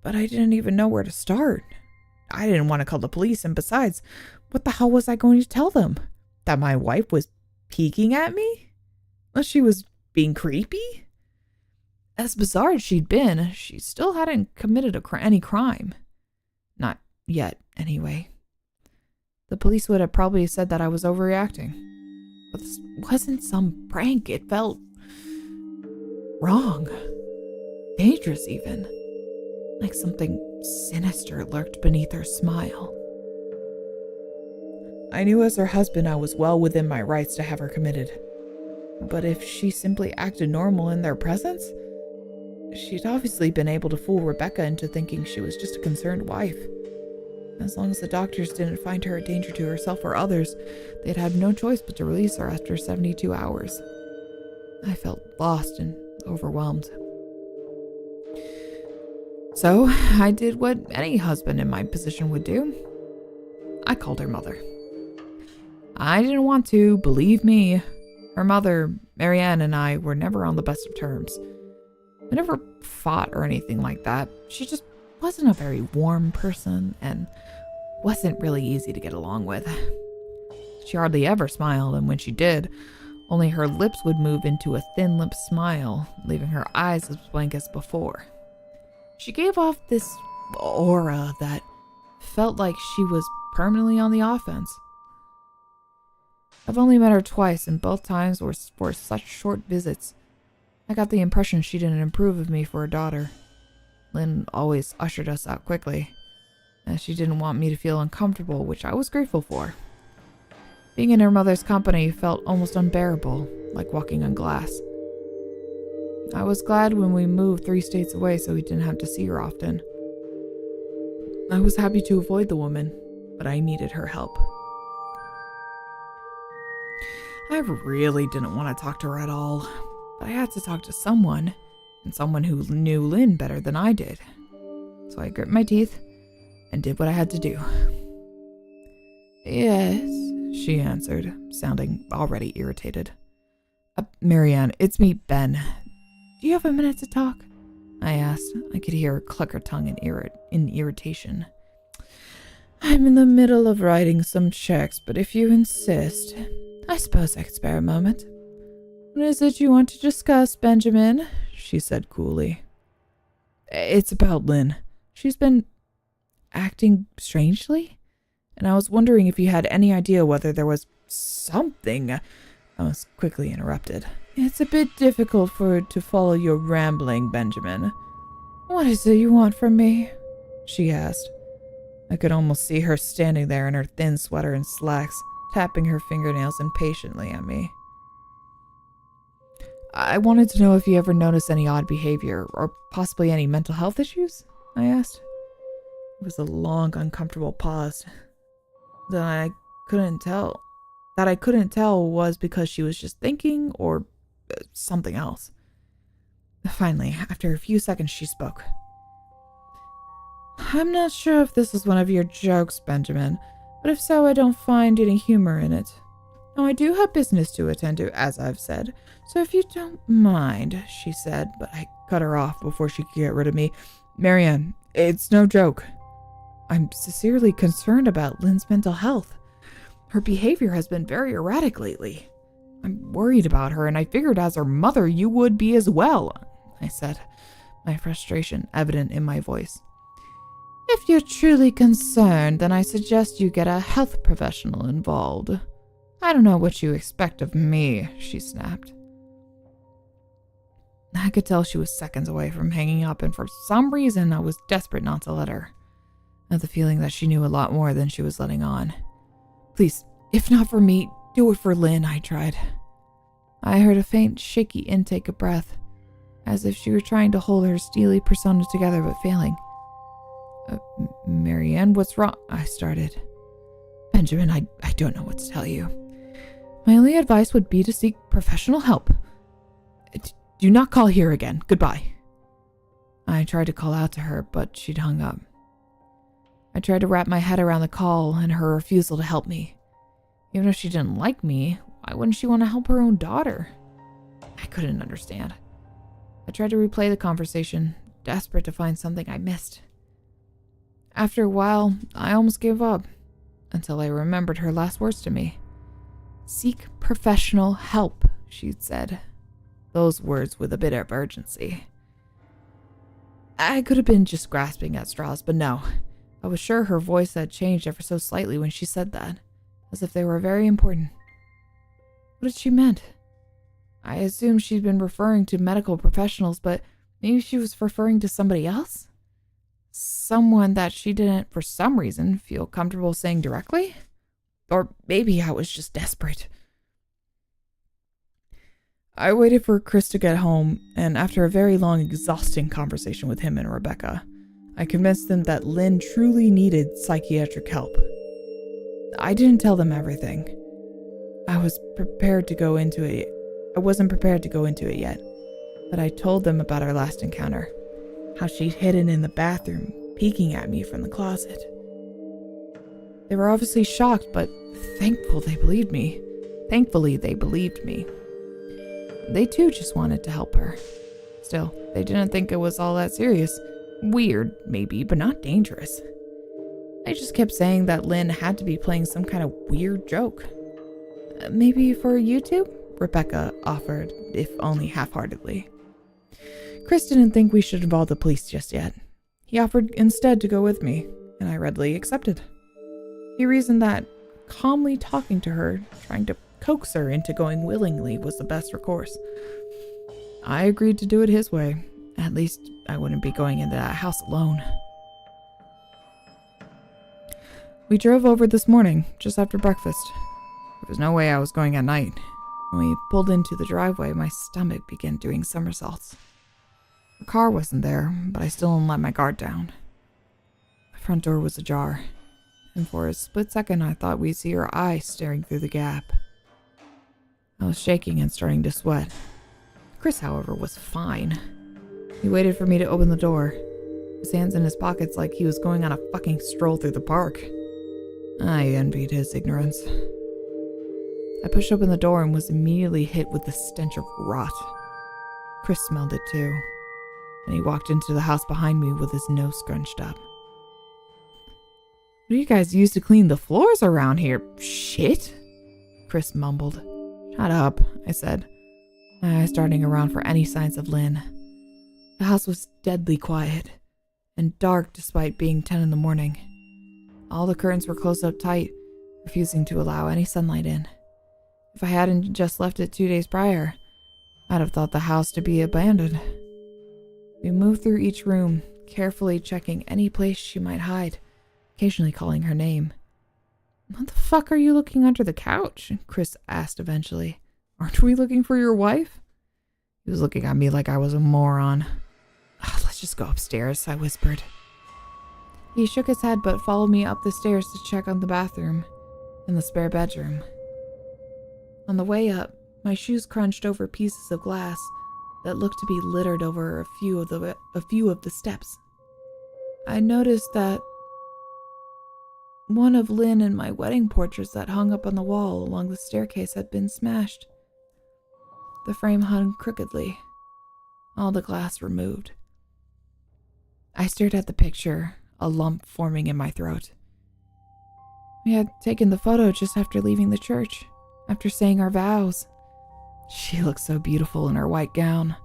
But I didn't even know where to start. I didn't want to call the police, and besides, what the hell was I going to tell them? That my wife was peeking at me? Unless she was being creepy? As bizarre as she'd been, she still hadn't committed any crime. Not yet, anyway. The police would have probably said that I was overreacting. But this wasn't some prank. It felt wrong. Dangerous, even. Like something sinister lurked beneath her smile. I knew as her husband I was well within my rights to have her committed. But if she simply acted normal in their presence, she'd obviously been able to fool Rebecca into thinking she was just a concerned wife. As long as the doctors didn't find her a danger to herself or others, they'd had no choice but to release her after 72 hours. I felt lost and overwhelmed. So I did what any husband in my position would do. I called her mother. I didn't want to, believe me. Her mother, Marianne, and I were never on the best of terms. We never fought or anything like that. She just wasn't a very warm person and wasn't really easy to get along with. She hardly ever smiled, and when she did, only her lips would move into a thin-lipped smile, leaving her eyes as blank as before. She gave off this aura that felt like she was permanently on the offense. I've only met her twice, and both times were for such short visits. I got the impression she didn't approve of me for a daughter. Lynn always ushered us out quickly, as she didn't want me to feel uncomfortable, which I was grateful for. Being in her mother's company felt almost unbearable, like walking on glass. I was glad when we moved 3 states away so we didn't have to see her often. I was happy to avoid the woman, but I needed her help. I really didn't want to talk to her at all, but I had to talk to someone, and someone who knew Lynn better than I did. So I grit my teeth and did what I had to do. Yes, she answered, sounding already irritated. Marianne, it's me, Ben. Do you have a minute to talk? I asked. I could hear her cluck her tongue in irritation. I'm in the middle of writing some checks, but if you insist, I suppose I could spare a moment. What is it you want to discuss, Benjamin? She said coolly. It's about Lynn. She's been acting strangely, and I was wondering if you had any idea whether there was something. I was quickly interrupted. It's a bit difficult to follow your rambling, Benjamin. What is it you want from me? She asked. I could almost see her standing there in her thin sweater and slacks, tapping her fingernails impatiently at me. I wanted to know if you ever noticed any odd behavior, or possibly any mental health issues, I asked. It was a long, uncomfortable pause. That I couldn't tell was because she was just thinking, or something else. Finally, after a few seconds, she spoke. I'm not sure if this is one of your jokes, Benjamin, but if so, I don't find any humor in it. Now, I do have business to attend to, as I've said, so if you don't mind, she said, but I cut her off before she could get rid of me. Marianne, it's no joke. I'm sincerely concerned about Lynn's mental health. Her behavior has been very erratic lately. I'm worried about her, and I figured as her mother you would be as well, I said, my frustration evident in my voice. If you're truly concerned, then I suggest you get a health professional involved. I don't know what you expect of me, she snapped. I could tell she was seconds away from hanging up, and for some reason I was desperate not to let her. I had the feeling that she knew a lot more than she was letting on. Please, if not for me, do it for Lynn, I tried. I heard a faint, shaky intake of breath, as if she were trying to hold her steely persona together but failing. Marianne, what's wrong? I started. Benjamin, I don't know what to tell you. My only advice would be to seek professional help. Do not call here again. Goodbye. I tried to call out to her, but she'd hung up. I tried to wrap my head around the call and her refusal to help me. Even if she didn't like me, why wouldn't she want to help her own daughter? I couldn't understand. I tried to replay the conversation, desperate to find something I missed. After a while, I almost gave up, until I remembered her last words to me. Seek professional help, she'd said. Those words with a bit of urgency. I could have been just grasping at straws, but no. I was sure her voice had changed ever so slightly when she said that, as if they were very important. What had she meant? I assumed she'd been referring to medical professionals, but maybe she was referring to somebody else? Someone that she didn't, for some reason, feel comfortable saying directly? Or maybe I was just desperate. I waited for Chris to get home, and after a very long, exhausting conversation with him and Rebecca, I convinced them that Lynn truly needed psychiatric help. I didn't tell them everything. I wasn't prepared to go into it yet, but I told them about our last encounter, how she'd hidden in the bathroom, peeking at me from the closet. They were obviously shocked, but thankfully they believed me. They too just wanted to help her. Still, they didn't think it was all that serious. Weird, maybe, but not dangerous. They just kept saying that Lynn had to be playing some kind of weird joke. Maybe for YouTube? Rebecca offered, if only half-heartedly. Chris didn't think we should involve the police just yet. He offered instead to go with me, and I readily accepted. He reasoned that calmly talking to her, trying to coax her into going willingly, was the best recourse. I agreed to do it his way. At least I wouldn't be going into that house alone. We drove over this morning, just after breakfast. There was no way I was going at night. When we pulled into the driveway, my stomach began doing somersaults. The car wasn't there, but I still didn't let my guard down. The front door was ajar, and for a split second I thought we'd see her eyes staring through the gap. I was shaking and starting to sweat. Chris, however, was fine. He waited for me to open the door, his hands in his pockets like he was going on a fucking stroll through the park. I envied his ignorance. I pushed open the door and was immediately hit with the stench of rot. Chris smelled it too, and he walked into the house behind me with his nose scrunched up. What do you guys use to clean the floors around here? Shit, Chris mumbled. Shut up, I said, my eyes darting around for any signs of Lynn. The house was deadly quiet and dark despite being 10 in the morning. All the curtains were closed up tight, refusing to allow any sunlight in. If I hadn't just left it 2 days prior, I'd have thought the house to be abandoned. We moved through each room, carefully checking any place she might hide, occasionally calling her name. What the fuck are you looking under the couch? Chris asked eventually. Aren't we looking for your wife? He was looking at me like I was a moron. Let's just go upstairs, I whispered. He shook his head but followed me up the stairs to check on the bathroom and the spare bedroom. On the way up, my shoes crunched over pieces of glass that looked to be littered over a few of the steps. I noticed that one of Lynn and my wedding portraits that hung up on the wall along the staircase had been smashed. The frame hung crookedly, all the glass removed. I stared at the picture, a lump forming in my throat. We had taken the photo just after leaving the church, after saying our vows. She looked so beautiful in her white gown.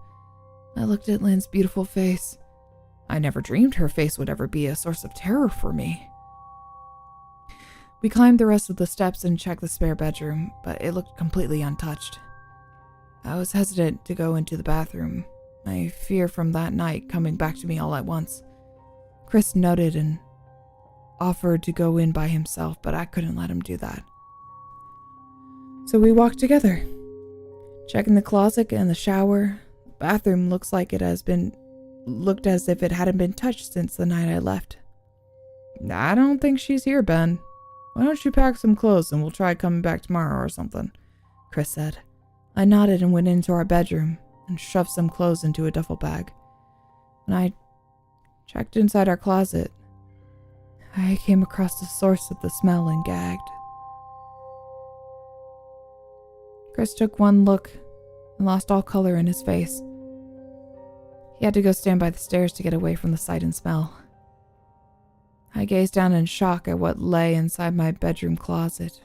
I looked at Lynn's beautiful face. I never dreamed her face would ever be a source of terror for me. We climbed the rest of the steps and checked the spare bedroom, but it looked completely untouched. I was hesitant to go into the bathroom, my fear from that night coming back to me all at once. Chris nodded and offered to go in by himself, but I couldn't let him do that. So we walked together, checking the closet and the shower. The bathroom looked as if it hadn't been touched since the night I left. I don't think she's here, Ben. Why don't you pack some clothes and we'll try coming back tomorrow or something, Chris said. I nodded and went into our bedroom and shoved some clothes into a duffel bag. When I checked inside our closet, I came across the source of the smell and gagged. Chris took one look and lost all color in his face. He had to go stand by the stairs to get away from the sight and smell. I gazed down in shock at what lay inside my bedroom closet.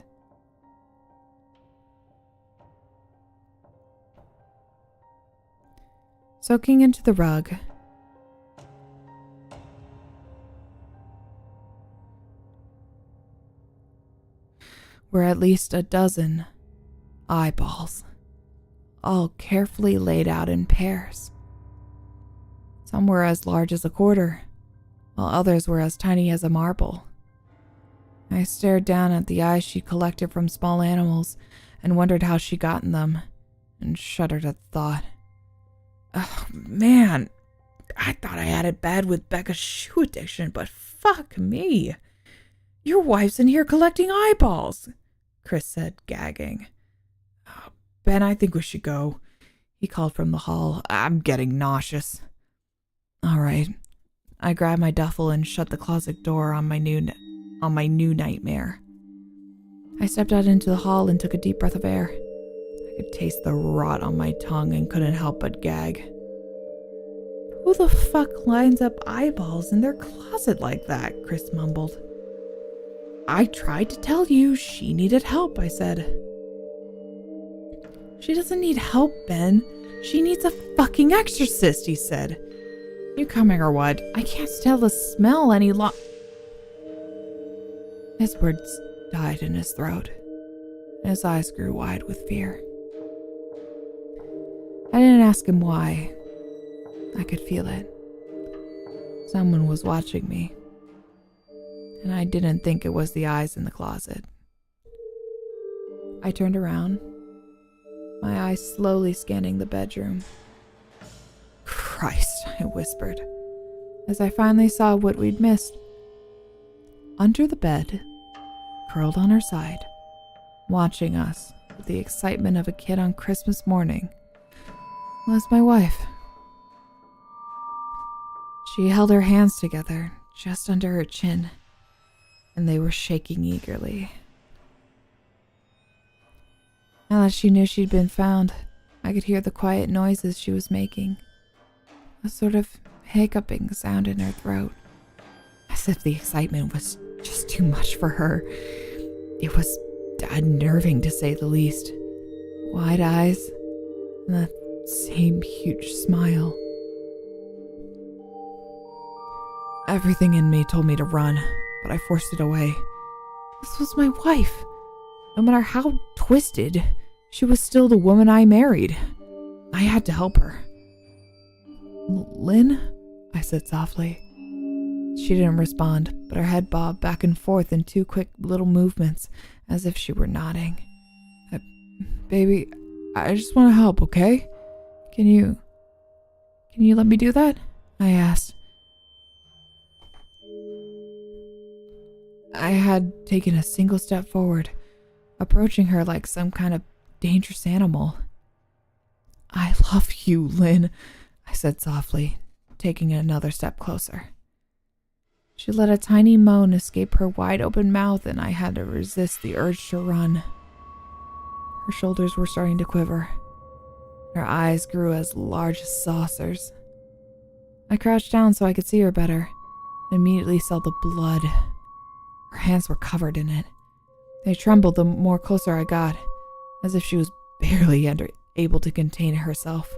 Soaking into the rug were at least a dozen eyeballs, all carefully laid out in pairs. Some were as large as a quarter, while others were as tiny as a marble. I stared down at the eyes she collected from small animals and wondered how she gotten them, and shuddered at the thought. Oh man, I thought I had it bad with Becca's shoe addiction, but fuck me. Your wife's in here collecting eyeballs, Chris said, gagging. Oh, Ben, I think we should go, he called from the hall. I'm getting nauseous. All right. I grabbed my duffel and shut the closet door on my new nightmare. I stepped out into the hall and took a deep breath of air. I could taste the rot on my tongue and couldn't help but gag. Who the fuck lines up eyeballs in their closet like that? Chris mumbled. I tried to tell you she needed help, I said. She doesn't need help, Ben. She needs a fucking exorcist, he said. You coming or what? I can't tell the smell any longer. His words died in his throat. His eyes grew wide with fear. I didn't ask him why. I could feel it. Someone was watching me. And I didn't think it was the eyes in the closet. I turned around, my eyes slowly scanning the bedroom. Christ, I whispered, as I finally saw what we'd missed. Under the bed, curled on her side, watching us with the excitement of a kid on Christmas morning, was my wife. She held her hands together just under her chin, and they were shaking eagerly. Now that she knew she'd been found, I could hear the quiet noises she was making, a sort of hiccuping sound in her throat. I as if the excitement was just too much for her. It was unnerving, to say the least. Wide eyes, and that same huge smile. Everything in me told me to run, but I forced it away. This was my wife. No matter how twisted, she was still the woman I married. I had to help her. Lynn? I said softly. She didn't respond, but her head bobbed back and forth in 2 quick little movements, as if she were nodding. Baby, I just want to help, okay? Can you let me do that? I asked. I had taken a single step forward, approaching her like some kind of dangerous animal. I love you, Lynn, I said softly, taking another step closer. She let a tiny moan escape her wide-open mouth, and I had to resist the urge to run. Her shoulders were starting to quiver. Her eyes grew as large as saucers. I crouched down so I could see her better, and immediately saw the blood. Her hands were covered in it. They trembled the more closer I got, as if she was barely able to contain herself.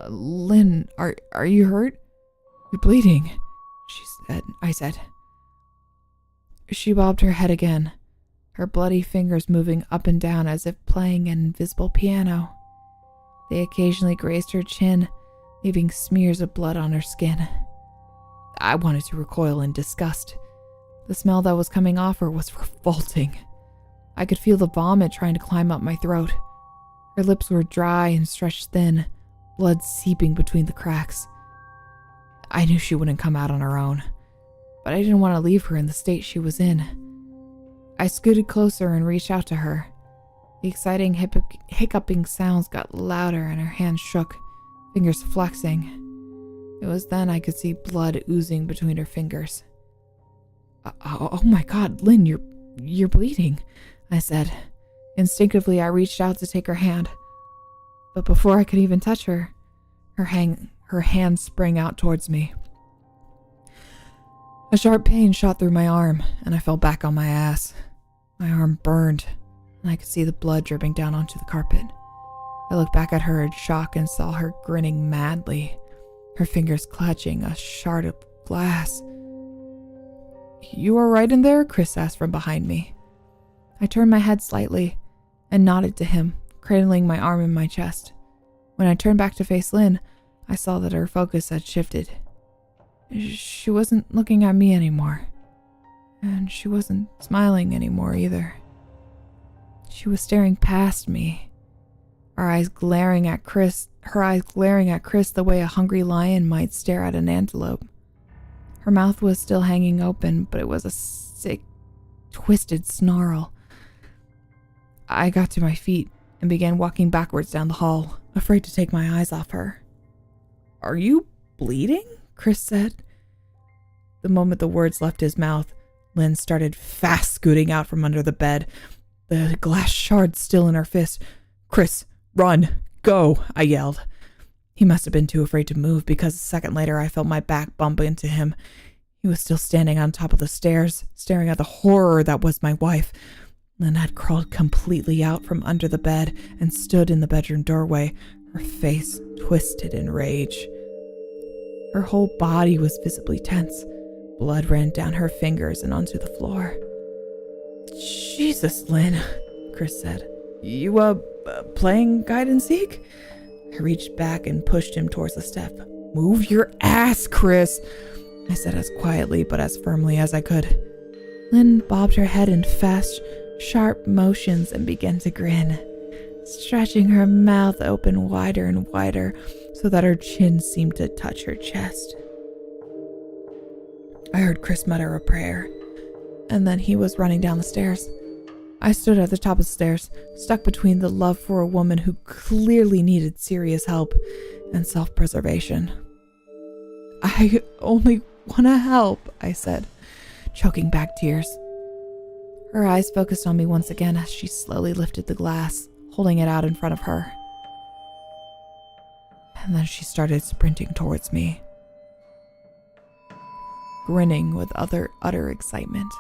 Lynn, are you hurt? You're bleeding, I said. She bobbed her head again, her bloody fingers moving up and down as if playing an invisible piano. They occasionally grazed her chin, leaving smears of blood on her skin. I wanted to recoil in disgust. The smell that was coming off her was revolting. I could feel the vomit trying to climb up my throat. Her lips were dry and stretched thin, blood seeping between the cracks. I knew she wouldn't come out on her own, but I didn't want to leave her in the state she was in. I scooted closer and reached out to her. The exciting hiccuping sounds got louder and her hands shook, fingers flexing. It was then I could see blood oozing between her fingers. Oh my God, Lynn, you're bleeding, I said. Instinctively, I reached out to take her hand. But before I could even touch her, her hand sprang out towards me. A sharp pain shot through my arm, and I fell back on my ass. My arm burned, and I could see the blood dripping down onto the carpet. I looked back at her in shock and saw her grinning madly, her fingers clutching a shard of glass. You all right in there? Chris asked from behind me. I turned my head slightly and nodded to him, cradling my arm in my chest. When I turned back to face Lynn, I saw that her focus had shifted. She wasn't looking at me anymore, and she wasn't smiling anymore either. She was staring past me, her eyes glaring at Chris the way a hungry lion might stare at an antelope. Her mouth was still hanging open, but it was a sick, twisted snarl. I got to my feet and began walking backwards down the hall, afraid to take my eyes off her. Are you bleeding? Chris said. The moment the words left his mouth, Lynn started fast scooting out from under the bed, the glass shard still in her fist. Chris, run, go, I yelled. He must have been too afraid to move, because a second later I felt my back bump into him. He was still standing on top of the stairs, staring at the horror that was my wife. Lynn had crawled completely out from under the bed and stood in the bedroom doorway, her face twisted in rage. Her whole body was visibly tense. Blood ran down her fingers and onto the floor. Jesus, Lynn, Chris said. You, playing hide and seek? I reached back and pushed him towards the step. Move your ass, Chris, I said as quietly but as firmly as I could. Lynn bobbed her head in fast, sharp motions and began to grin, stretching her mouth open wider and wider so that her chin seemed to touch her chest. I heard Chris mutter a prayer, and then he was running down the stairs. I stood at the top of the stairs, stuck between the love for a woman who clearly needed serious help and self-preservation. I only want to help, I said, choking back tears. Her eyes focused on me once again as she slowly lifted the glass, holding it out in front of her. And then she started sprinting towards me. grinning with utter excitement.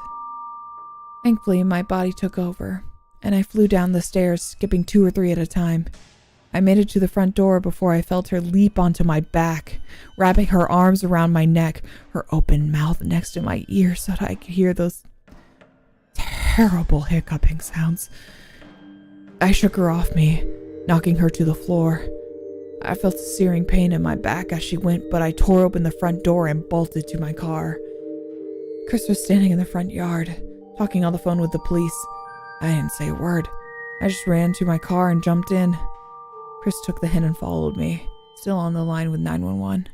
Thankfully, my body took over, and I flew down the stairs, skipping 2 or 3 at a time. I made it to the front door before I felt her leap onto my back, wrapping her arms around my neck, her open mouth next to my ear so that I could hear those terrible hiccuping sounds. I shook her off me, knocking her to the floor. I felt a searing pain in my back as she went, but I tore open the front door and bolted to my car. Chris was standing in the front yard, talking on the phone with the police. I didn't say a word. I just ran to my car and jumped in. Chris took the hint and followed me, still on the line with 911.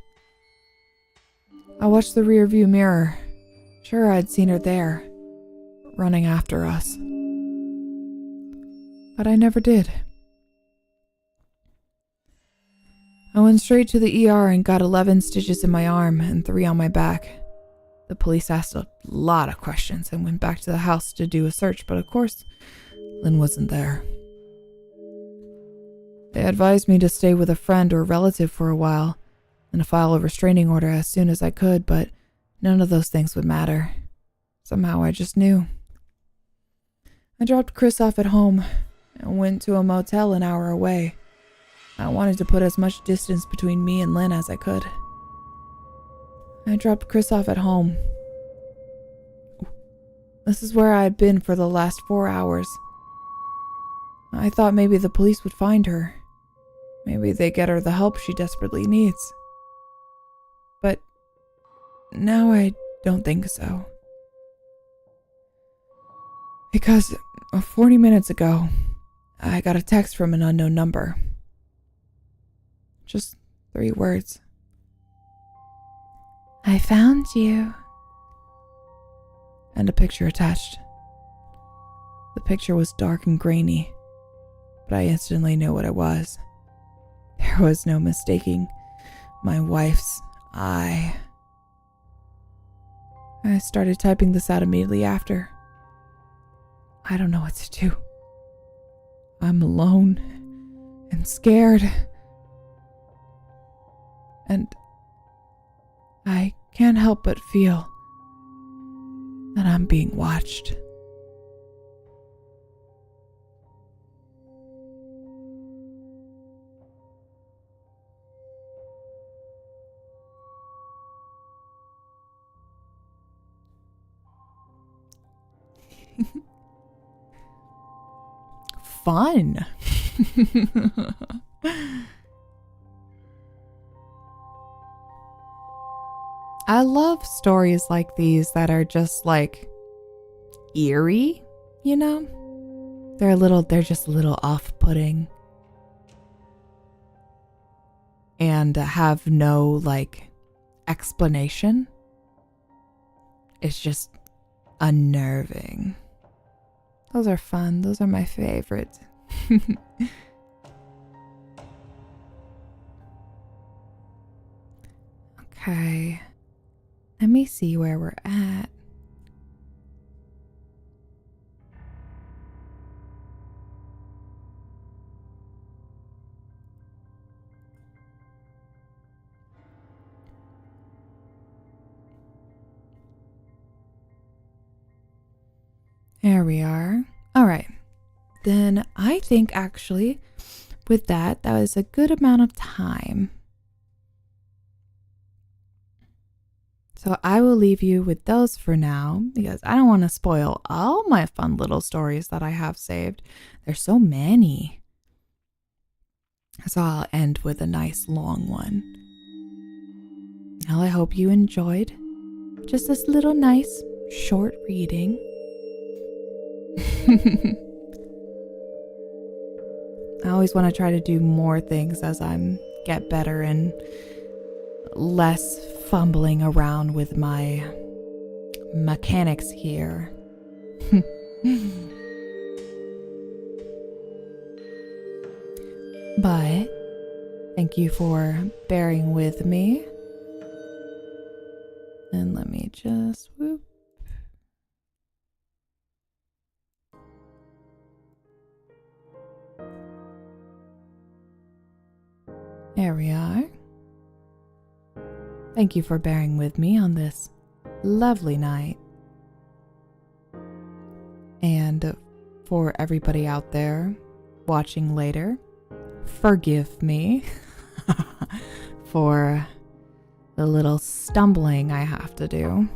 I watched the rearview mirror. Sure, I'd seen her there, running after us. But I never did. I went straight to the ER and got 11 stitches in my arm and 3 on my back. The police asked a lot of questions and went back to the house to do a search, but of course, Lynn wasn't there. They advised me to stay with a friend or relative for a while and to file a restraining order as soon as I could, but none of those things would matter. Somehow I just knew. I dropped Chris off at home and went to a motel an hour away. I wanted to put as much distance between me and Lynn as I could. I dropped Chris off at home. This is where I had been for the last 4 hours. I thought maybe the police would find her. Maybe they'd get her the help she desperately needs. But now I don't think so. Because 40 minutes ago, I got a text from an unknown number. Just 3 words. I found you. And a picture attached. The picture was dark and grainy, but I instantly knew what it was. There was no mistaking my wife's eye. I started typing this out immediately after. I don't know what to do. I'm alone and scared. And I can't help but feel that I'm being watched. Fun. I love stories like these that are just like eerie, you know? They're just a little off-putting. And have no like explanation. It's just unnerving. Those are fun. Those are my favorite. Okay. Let me see where we're at. There we are. All right. Then I think actually with that was a good amount of time. So I will leave you with those for now because I don't want to spoil all my fun little stories that I have saved. There's so many. So I'll end with a nice long one. Well, I hope you enjoyed just this little nice short reading. I always want to try to do more things as I get better and less fumbling around with my mechanics here. But thank you for bearing with me. And let me just whoop. There we are. Thank you for bearing with me on this lovely night. And for everybody out there watching later, forgive me for the little stumbling I have to do.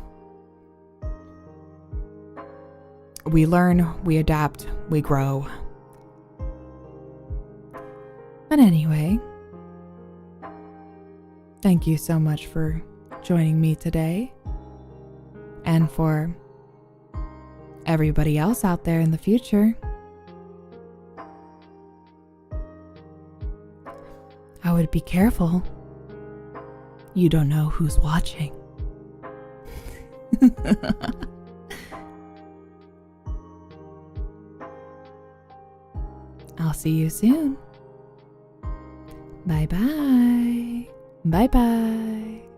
We learn, we adapt, we grow. But anyway, thank you so much for joining me today, and for everybody else out there in the future. I would be careful. You don't know who's watching. I'll see you soon. Bye bye. Bye bye.